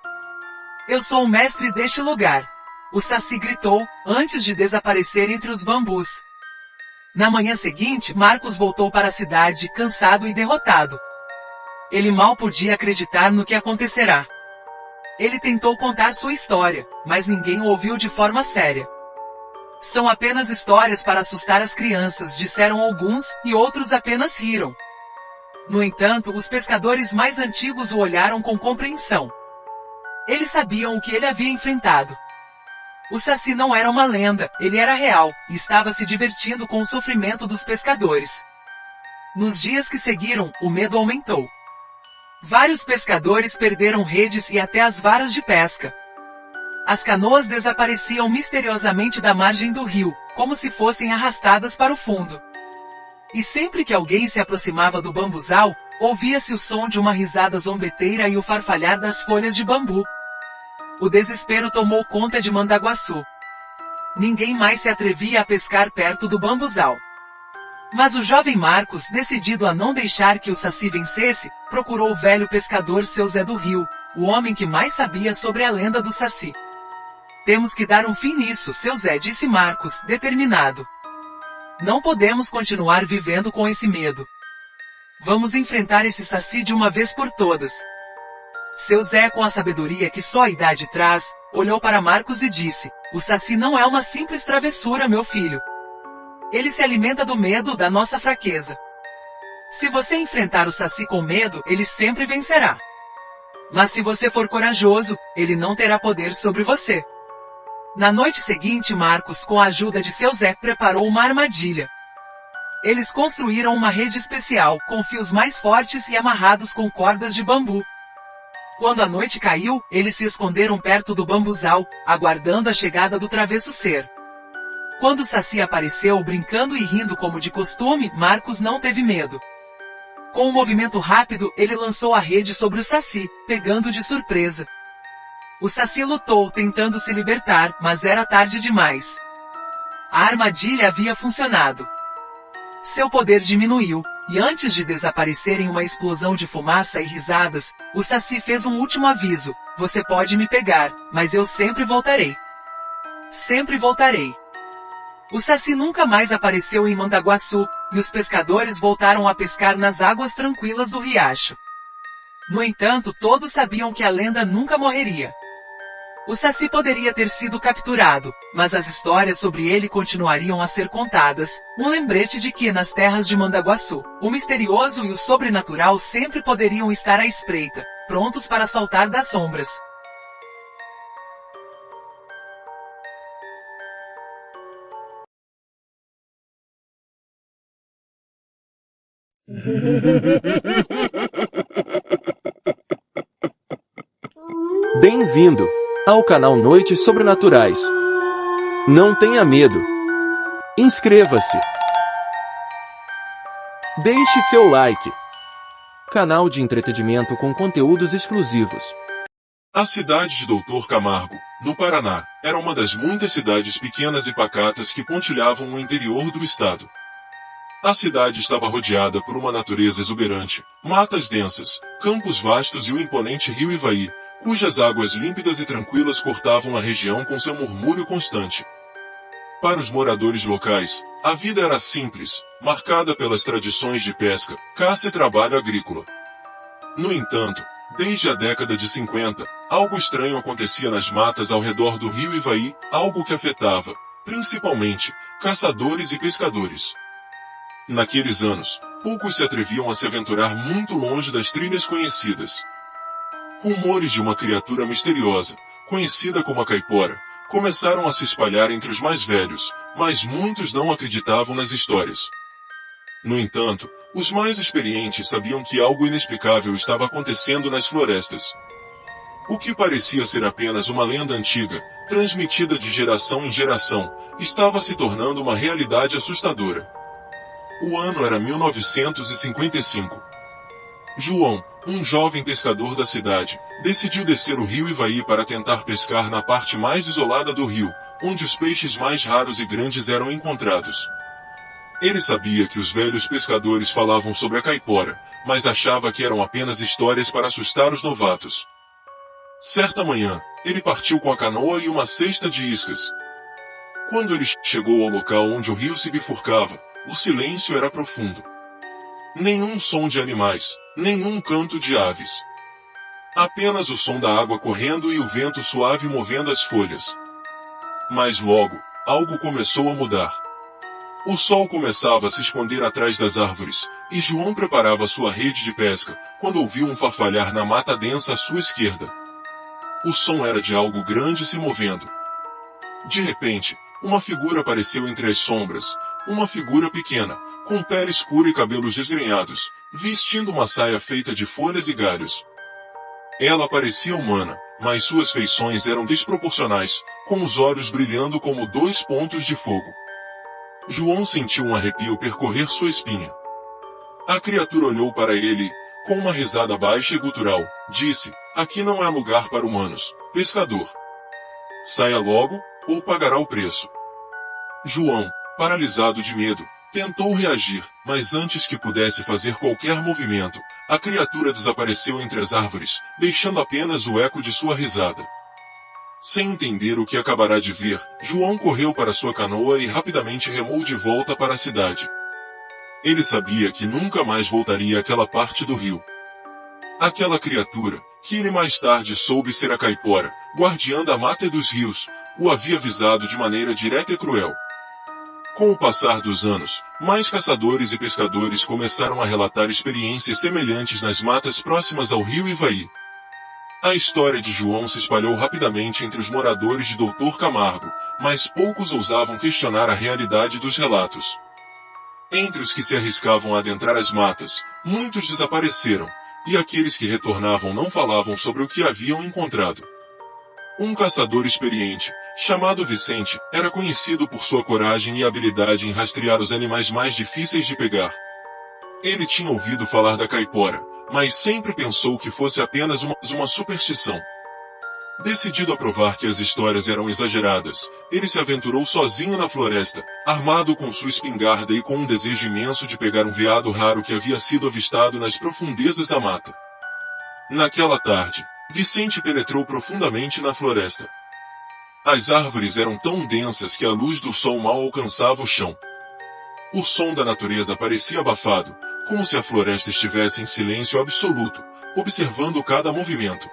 "Eu sou o mestre deste lugar," o Saci gritou, antes de desaparecer entre os bambus. Na manhã seguinte, Marcos voltou para a cidade, cansado e derrotado. Ele mal podia acreditar no que acontecerá. Ele tentou contar sua história, mas ninguém o ouviu de forma séria. "São apenas histórias para assustar as crianças," disseram alguns, e outros apenas riram. No entanto, os pescadores mais antigos o olharam com compreensão. Eles sabiam o que ele havia enfrentado. O Saci não era uma lenda, ele era real, e estava se divertindo com o sofrimento dos pescadores. Nos dias que seguiram, o medo aumentou. Vários pescadores perderam redes e até as varas de pesca. As canoas desapareciam misteriosamente da margem do rio, como se fossem arrastadas para o fundo. E sempre que alguém se aproximava do bambuzal, ouvia-se o som de uma risada zombeteira e o farfalhar das folhas de bambu. O desespero tomou conta de Mandaguaçu. Ninguém mais se atrevia a pescar perto do bambuzal. Mas o jovem Marcos, decidido a não deixar que o Saci vencesse, procurou o velho pescador seu Zé do Rio, o homem que mais sabia sobre a lenda do Saci. "Temos que dar um fim nisso, seu Zé", disse Marcos, determinado. "Não podemos continuar vivendo com esse medo. Vamos enfrentar esse Saci de uma vez por todas." Seu Zé, com a sabedoria que só a idade traz, olhou para Marcos e disse: "O Saci não é uma simples travessura, meu filho. Ele se alimenta do medo, da nossa fraqueza. Se você enfrentar o Saci com medo, ele sempre vencerá. Mas se você for corajoso, ele não terá poder sobre você." Na noite seguinte, Marcos, com a ajuda de seu Zé, preparou uma armadilha. Eles construíram uma rede especial, com fios mais fortes e amarrados com cordas de bambu. Quando a noite caiu, eles se esconderam perto do bambuzal, aguardando a chegada do travesso ser. Quando o Saci apareceu brincando e rindo como de costume, Marcos não teve medo. Com um movimento rápido, ele lançou a rede sobre o Saci, pegando de surpresa. O Saci lutou, tentando se libertar, mas era tarde demais. A armadilha havia funcionado. Seu poder diminuiu, e antes de desaparecer em uma explosão de fumaça e risadas, o Saci fez um último aviso: "Você pode me pegar, mas eu sempre voltarei. Sempre voltarei." O Saci nunca mais apareceu em Mandaguaçu, e os pescadores voltaram a pescar nas águas tranquilas do riacho. No entanto, todos sabiam que a lenda nunca morreria. O Saci poderia ter sido capturado, mas as histórias sobre ele continuariam a ser contadas, um lembrete de que nas terras de Mandaguaçu, o misterioso e o sobrenatural sempre poderiam estar à espreita, prontos para saltar das sombras. Bem-vindo ao canal Noites Sobrenaturais. Não tenha medo. Inscreva-se. Deixe seu like. Canal de entretenimento com conteúdos exclusivos. A cidade de Doutor Camargo, no Paraná, era uma das muitas cidades pequenas e pacatas que pontilhavam o interior do estado. A cidade estava rodeada por uma natureza exuberante, matas densas, campos vastos e o imponente rio Ivaí, cujas águas límpidas e tranquilas cortavam a região com seu murmúrio constante. Para os moradores locais, a vida era simples, marcada pelas tradições de pesca, caça e trabalho agrícola. No entanto, desde a década de 50, algo estranho acontecia nas matas ao redor do rio Ivaí, algo que afetava, principalmente, caçadores e pescadores. Naqueles anos, poucos se atreviam a se aventurar muito longe das trilhas conhecidas. Rumores de uma criatura misteriosa, conhecida como a caipora, começaram a se espalhar entre os mais velhos, mas muitos não acreditavam nas histórias. No entanto, os mais experientes sabiam que algo inexplicável estava acontecendo nas florestas. O que parecia ser apenas uma lenda antiga, transmitida de geração em geração, estava se tornando uma realidade assustadora. O ano era 1955. João, um jovem pescador da cidade, decidiu descer o rio Ivaí para tentar pescar na parte mais isolada do rio, onde os peixes mais raros e grandes eram encontrados. Ele sabia que os velhos pescadores falavam sobre a caipora, mas achava que eram apenas histórias para assustar os novatos. Certa manhã, ele partiu com a canoa e uma cesta de iscas. Quando ele chegou ao local onde o rio se bifurcava, o silêncio era profundo. Nenhum som de animais, nenhum canto de aves. Apenas o som da água correndo e o vento suave movendo as folhas. Mas logo, algo começou a mudar. O sol começava a se esconder atrás das árvores, e João preparava sua rede de pesca, quando ouviu um farfalhar na mata densa à sua esquerda. O som era de algo grande se movendo. De repente, uma figura apareceu entre as sombras, uma figura pequena, com pele escura e cabelos desgrenhados, vestindo uma saia feita de folhas e galhos. Ela parecia humana, mas suas feições eram desproporcionais, com os olhos brilhando como 2 pontos de fogo. João sentiu um arrepio percorrer sua espinha. A criatura olhou para ele e, com uma risada baixa e gutural, disse: "Aqui não há lugar para humanos, pescador. Saia logo, ou pagará o preço." João, paralisado de medo, tentou reagir, mas antes que pudesse fazer qualquer movimento, a criatura desapareceu entre as árvores, deixando apenas o eco de sua risada. Sem entender o que acabará de ver, João correu para sua canoa e rapidamente remou de volta para a cidade. Ele sabia que nunca mais voltaria àquela parte do rio. Aquela criatura, que ele mais tarde soube ser a caipora, guardiã da mata e dos rios, o havia avisado de maneira direta e cruel. Com o passar dos anos, mais caçadores e pescadores começaram a relatar experiências semelhantes nas matas próximas ao rio Ivaí. A história de João se espalhou rapidamente entre os moradores de Doutor Camargo, mas poucos ousavam questionar a realidade dos relatos. Entre os que se arriscavam a adentrar as matas, muitos desapareceram, e aqueles que retornavam não falavam sobre o que haviam encontrado. Um caçador experiente, chamado Vicente, era conhecido por sua coragem e habilidade em rastrear os animais mais difíceis de pegar. Ele tinha ouvido falar da caipora, mas sempre pensou que fosse apenas uma superstição. Decidido a provar que as histórias eram exageradas, ele se aventurou sozinho na floresta, armado com sua espingarda e com um desejo imenso de pegar um veado raro que havia sido avistado nas profundezas da mata. Naquela tarde, Vicente penetrou profundamente na floresta. As árvores eram tão densas que a luz do sol mal alcançava o chão. O som da natureza parecia abafado, como se a floresta estivesse em silêncio absoluto, observando cada movimento.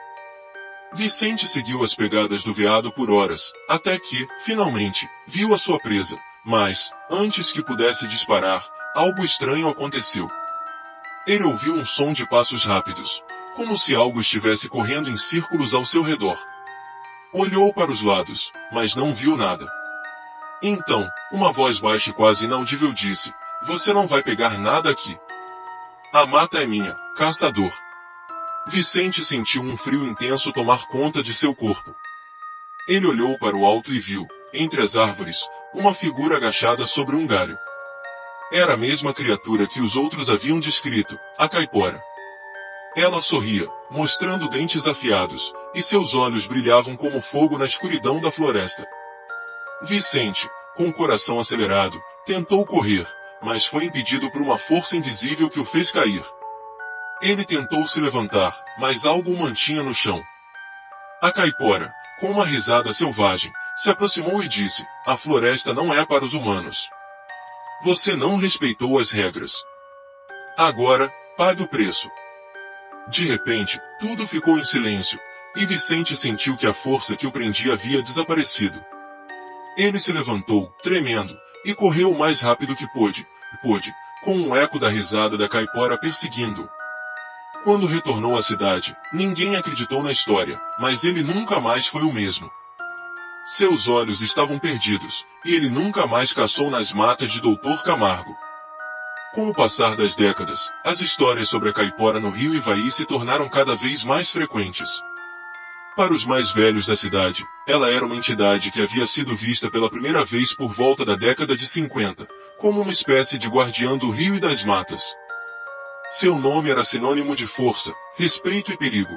Vicente seguiu as pegadas do veado por horas, até que, finalmente, viu a sua presa, mas, antes que pudesse disparar, algo estranho aconteceu. Ele ouviu um som de passos rápidos, como se algo estivesse correndo em círculos ao seu redor. Olhou para os lados, mas não viu nada. Então, uma voz baixa e quase inaudível disse: "Você não vai pegar nada aqui." A mata é minha, caçador. Vicente sentiu um frio intenso tomar conta de seu corpo. Ele olhou para o alto e viu, entre as árvores, uma figura agachada sobre um galho. Era a mesma criatura que os outros haviam descrito, a caipora. Ela sorria, mostrando dentes afiados, e seus olhos brilhavam como fogo na escuridão da floresta. Vicente, com o coração acelerado, tentou correr, mas foi impedido por uma força invisível que o fez cair. Ele tentou se levantar, mas algo o mantinha no chão. A caipora, com uma risada selvagem, se aproximou e disse: "A floresta não é para os humanos. Você não respeitou as regras. Agora, pague o preço." De repente, tudo ficou em silêncio, e Vicente sentiu que a força que o prendia havia desaparecido. Ele se levantou, tremendo, e correu o mais rápido que pôde, com um eco da risada da caipora perseguindo-o. Quando retornou à cidade, ninguém acreditou na história, mas ele nunca mais foi o mesmo. Seus olhos estavam perdidos, e ele nunca mais caçou nas matas de Dr. Camargo. Com o passar das décadas, as histórias sobre a caipora no rio Ivaí se tornaram cada vez mais frequentes. Para os mais velhos da cidade, ela era uma entidade que havia sido vista pela primeira vez por volta da década de 50, como uma espécie de guardiã do rio e das matas. Seu nome era sinônimo de força, respeito e perigo.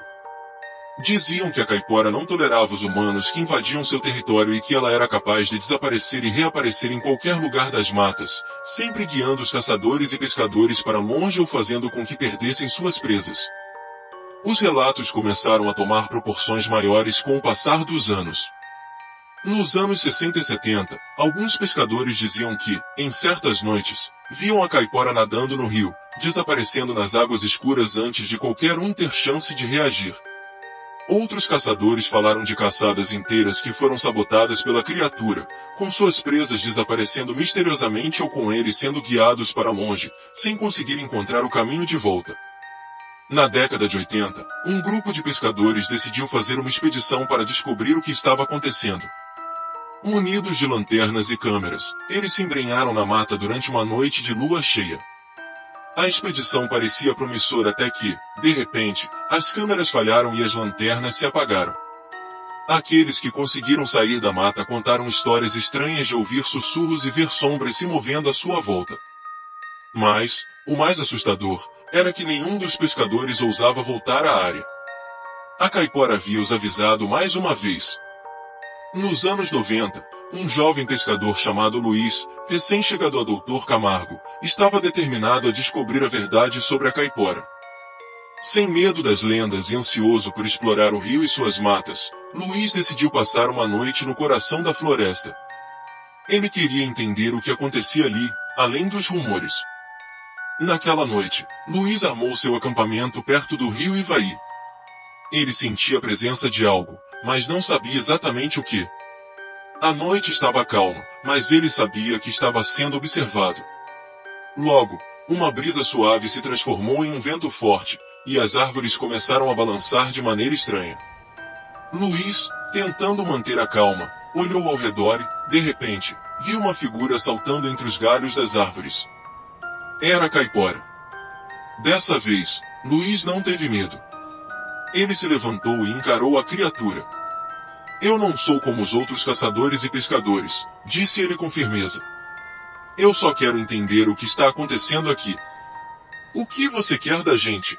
Diziam que a caipora não tolerava os humanos que invadiam seu território e que ela era capaz de desaparecer e reaparecer em qualquer lugar das matas, sempre guiando os caçadores e pescadores para longe ou fazendo com que perdessem suas presas. Os relatos começaram a tomar proporções maiores com o passar dos anos. Nos anos 60 e 70, alguns pescadores diziam que, em certas noites, viam a caipora nadando no rio, desaparecendo nas águas escuras antes de qualquer um ter chance de reagir. Outros caçadores falaram de caçadas inteiras que foram sabotadas pela criatura, com suas presas desaparecendo misteriosamente ou com eles sendo guiados para longe, sem conseguir encontrar o caminho de volta. Na década de 80, um grupo de pescadores decidiu fazer uma expedição para descobrir o que estava acontecendo. Munidos de lanternas e câmeras, eles se embrenharam na mata durante uma noite de lua cheia. A expedição parecia promissora até que, de repente, as câmeras falharam e as lanternas se apagaram. Aqueles que conseguiram sair da mata contaram histórias estranhas de ouvir sussurros e ver sombras se movendo à sua volta. Mas, o mais assustador, era que nenhum dos pescadores ousava voltar à área. A caipora havia os avisado mais uma vez. Nos anos 90, um jovem pescador chamado Luiz, recém-chegado a Dr. Camargo, estava determinado a descobrir a verdade sobre a caipora. Sem medo das lendas e ansioso por explorar o rio e suas matas, Luiz decidiu passar uma noite no coração da floresta. Ele queria entender o que acontecia ali, além dos rumores. Naquela noite, Luiz armou seu acampamento perto do rio Ivaí. Ele sentia a presença de algo, mas não sabia exatamente o que. A noite estava calma, mas ele sabia que estava sendo observado. Logo, uma brisa suave se transformou em um vento forte, e as árvores começaram a balançar de maneira estranha. Luiz, tentando manter a calma, olhou ao redor e, de repente, viu uma figura saltando entre os galhos das árvores. Era a caipora. Dessa vez, Luiz não teve medo. Ele se levantou e encarou a criatura. "Eu não sou como os outros caçadores e pescadores", disse ele com firmeza. "Eu só quero entender o que está acontecendo aqui." "O que você quer da gente?"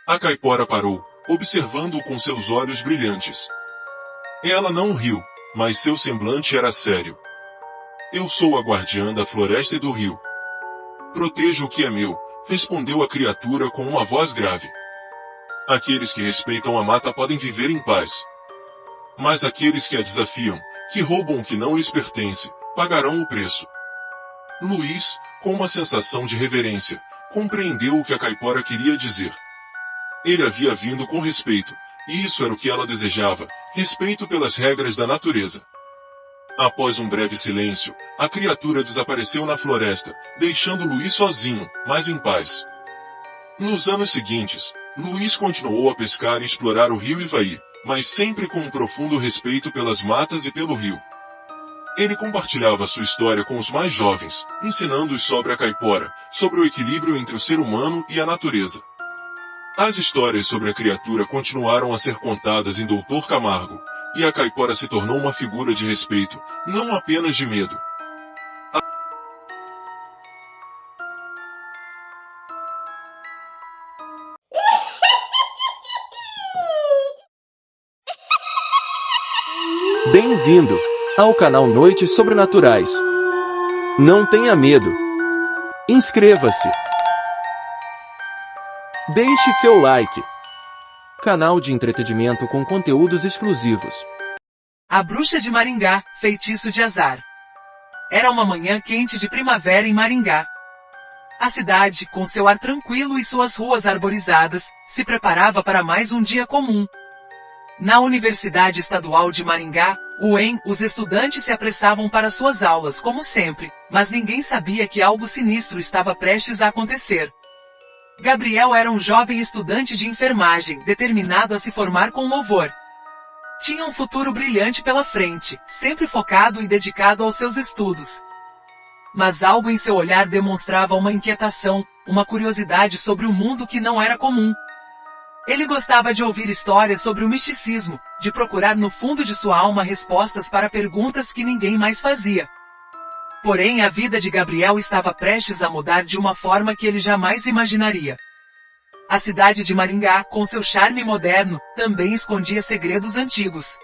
A caipora parou, observando-o com seus olhos brilhantes. Ela não riu, mas seu semblante era sério. "Eu sou a guardiã da floresta e do rio. Protejo o que é meu", respondeu a criatura com uma voz grave. "Aqueles que respeitam a mata podem viver em paz. Mas aqueles que a desafiam, que roubam o que não lhes pertence, pagarão o preço." Luiz, com uma sensação de reverência, compreendeu o que a caipora queria dizer. Ele havia vindo com respeito, e isso era o que ela desejava, respeito pelas regras da natureza. Após um breve silêncio, a criatura desapareceu na floresta, deixando Luiz sozinho, mas em paz. Nos anos seguintes, Luiz continuou a pescar e explorar o rio Ivaí, mas sempre com um profundo respeito pelas matas e pelo rio. Ele compartilhava sua história com os mais jovens, ensinando-os sobre a caipora, sobre o equilíbrio entre o ser humano e a natureza. As histórias sobre a criatura continuaram a ser contadas em Doutor Camargo, e a caipora se tornou uma figura de respeito, não apenas de medo. Bem-vindo ao canal Noites Sobrenaturais. Não tenha medo. Inscreva-se. Deixe seu like. Canal de entretenimento com conteúdos exclusivos. A Bruxa de Maringá, feitiço de azar. Era uma manhã quente de primavera em Maringá. A cidade, com seu ar tranquilo e suas ruas arborizadas, se preparava para mais um dia comum. Na Universidade Estadual de Maringá, UEM, os estudantes se apressavam para suas aulas como sempre, mas ninguém sabia que algo sinistro estava prestes a acontecer. Gabriel era um jovem estudante de enfermagem, determinado a se formar com louvor. Tinha um futuro brilhante pela frente, sempre focado e dedicado aos seus estudos. Mas algo em seu olhar demonstrava uma inquietação, uma curiosidade sobre o mundo que não era comum. Ele gostava de ouvir histórias sobre o misticismo, de procurar no fundo de sua alma respostas para perguntas que ninguém mais fazia. Porém, a vida de Gabriel estava prestes a mudar de uma forma que ele jamais imaginaria. A cidade de Maringá, com seu charme moderno, também escondia segredos antigos.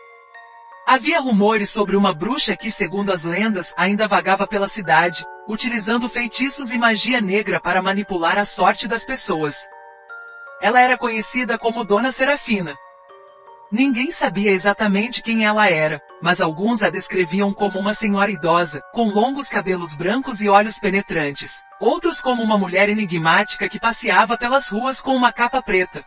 Havia rumores sobre uma bruxa que, segundo as lendas, ainda vagava pela cidade, utilizando feitiços e magia negra para manipular a sorte das pessoas. Ela era conhecida como Dona Serafina. Ninguém sabia exatamente quem ela era, mas alguns a descreviam como uma senhora idosa, com longos cabelos brancos e olhos penetrantes. Outros como uma mulher enigmática que passeava pelas ruas com uma capa preta.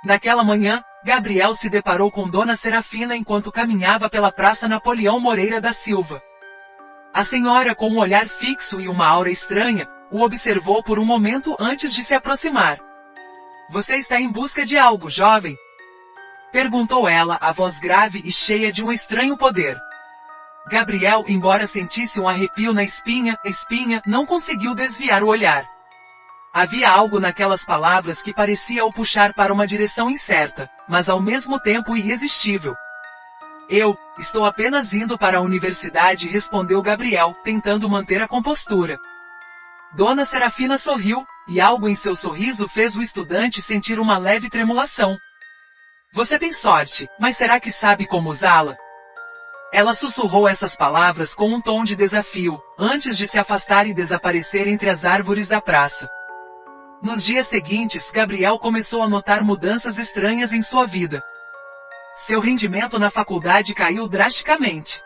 Naquela manhã, Gabriel se deparou com Dona Serafina enquanto caminhava pela Praça Napoleão Moreira da Silva. A senhora, com um olhar fixo e uma aura estranha, o observou por um momento antes de se aproximar. "Você está em busca de algo, jovem?" perguntou ela, a voz grave e cheia de um estranho poder. Gabriel, embora sentisse um arrepio na espinha, não conseguiu desviar o olhar. Havia algo naquelas palavras que parecia o puxar para uma direção incerta, mas ao mesmo tempo irresistível. "Eu estou apenas indo para a universidade", respondeu Gabriel, tentando manter a compostura. Dona Serafina sorriu, e algo em seu sorriso fez o estudante sentir uma leve tremulação. "Você tem sorte, mas será que sabe como usá-la?" Ela sussurrou essas palavras com um tom de desafio, antes de se afastar e desaparecer entre as árvores da praça. Nos dias seguintes, Gabriel começou a notar mudanças estranhas em sua vida. Seu rendimento na faculdade caiu drasticamente.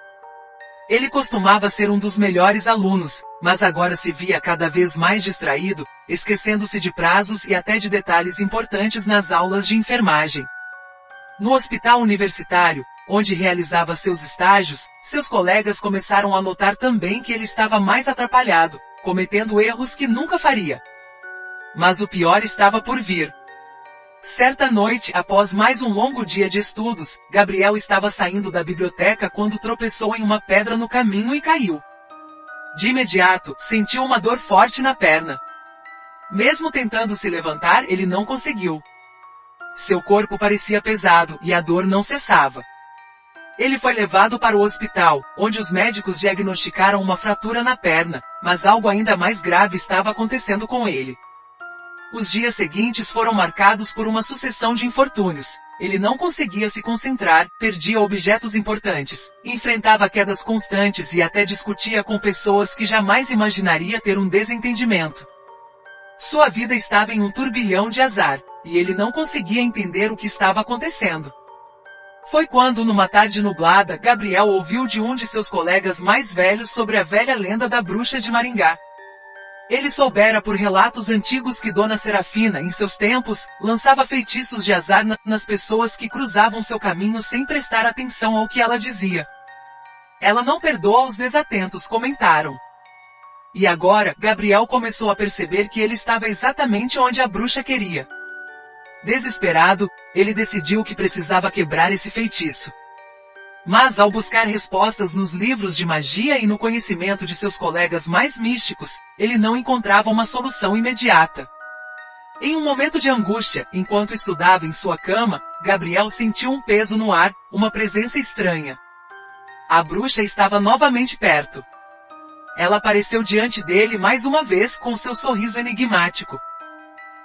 Ele costumava ser um dos melhores alunos, mas agora se via cada vez mais distraído, esquecendo-se de prazos e até de detalhes importantes nas aulas de enfermagem. No hospital universitário, onde realizava seus estágios, seus colegas começaram a notar também que ele estava mais atrapalhado, cometendo erros que nunca faria. Mas o pior estava por vir. Certa noite, após mais um longo dia de estudos, Gabriel estava saindo da biblioteca quando tropeçou em uma pedra no caminho e caiu. De imediato, sentiu uma dor forte na perna. Mesmo tentando se levantar, ele não conseguiu. Seu corpo parecia pesado e a dor não cessava. Ele foi levado para o hospital, onde os médicos diagnosticaram uma fratura na perna, mas algo ainda mais grave estava acontecendo com ele. Os dias seguintes foram marcados por uma sucessão de infortúnios. Ele não conseguia se concentrar, perdia objetos importantes, enfrentava quedas constantes e até discutia com pessoas que jamais imaginaria ter um desentendimento. Sua vida estava em um turbilhão de azar, e ele não conseguia entender o que estava acontecendo. Foi quando, numa tarde nublada, Gabriel ouviu de um de seus colegas mais velhos sobre a velha lenda da bruxa de Maringá. Ele soubera por relatos antigos que Dona Serafina, em seus tempos, lançava feitiços de azar nas pessoas que cruzavam seu caminho sem prestar atenção ao que ela dizia. "Ela não perdoa os desatentos", comentaram. E agora, Gabriel começou a perceber que ele estava exatamente onde a bruxa queria. Desesperado, ele decidiu que precisava quebrar esse feitiço. Mas ao buscar respostas nos livros de magia e no conhecimento de seus colegas mais místicos, ele não encontrava uma solução imediata. Em um momento de angústia, enquanto estudava em sua cama, Gabriel sentiu um peso no ar, uma presença estranha. A bruxa estava novamente perto. Ela apareceu diante dele mais uma vez com seu sorriso enigmático.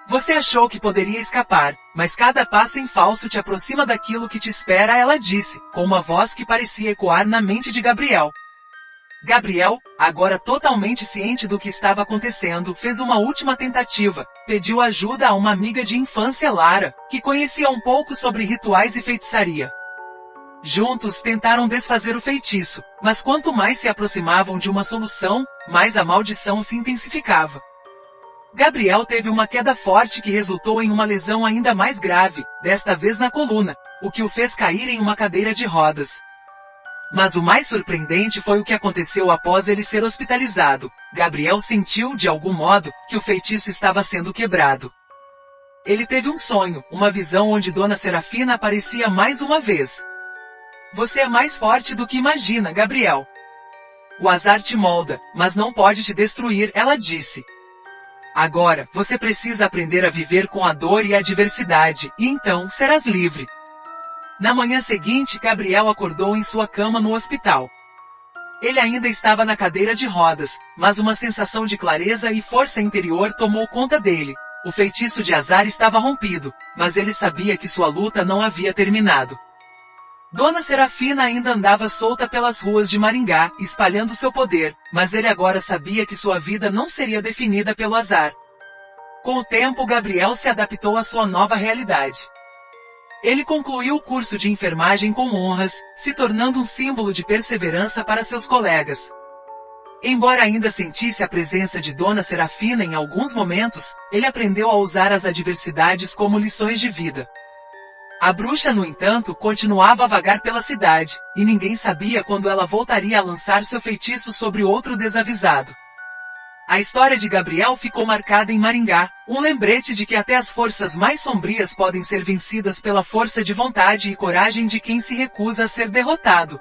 Você achou que poderia escapar, mas cada passo em falso te aproxima daquilo que te espera, ela disse, com uma voz que parecia ecoar na mente de Gabriel. Gabriel, agora totalmente ciente do que estava acontecendo, fez uma última tentativa, pediu ajuda a uma amiga de infância, Lara, que conhecia um pouco sobre rituais e feitiçaria. Juntos tentaram desfazer o feitiço, mas quanto mais se aproximavam de uma solução, mais a maldição se intensificava. Gabriel teve uma queda forte que resultou em uma lesão ainda mais grave, desta vez na coluna, o que o fez cair em uma cadeira de rodas. Mas o mais surpreendente foi o que aconteceu após ele ser hospitalizado. Gabriel sentiu, de algum modo, que o feitiço estava sendo quebrado. Ele teve um sonho, uma visão onde Dona Serafina aparecia mais uma vez. Você é mais forte do que imagina, Gabriel. O azar te molda, mas não pode te destruir, ela disse. Agora, você precisa aprender a viver com a dor e a adversidade, e então serás livre. Na manhã seguinte, Gabriel acordou em sua cama no hospital. Ele ainda estava na cadeira de rodas, mas uma sensação de clareza e força interior tomou conta dele. O feitiço de azar estava rompido, mas ele sabia que sua luta não havia terminado. Dona Serafina ainda andava solta pelas ruas de Maringá, espalhando seu poder, mas ele agora sabia que sua vida não seria definida pelo azar. Com o tempo, Gabriel se adaptou à sua nova realidade. Ele concluiu o curso de enfermagem com honras, se tornando um símbolo de perseverança para seus colegas. Embora ainda sentisse a presença de Dona Serafina em alguns momentos, ele aprendeu a usar as adversidades como lições de vida. A bruxa, no entanto, continuava a vagar pela cidade, e ninguém sabia quando ela voltaria a lançar seu feitiço sobre outro desavisado. A história de Gabriel ficou marcada em Maringá, um lembrete de que até as forças mais sombrias podem ser vencidas pela força de vontade e coragem de quem se recusa a ser derrotado.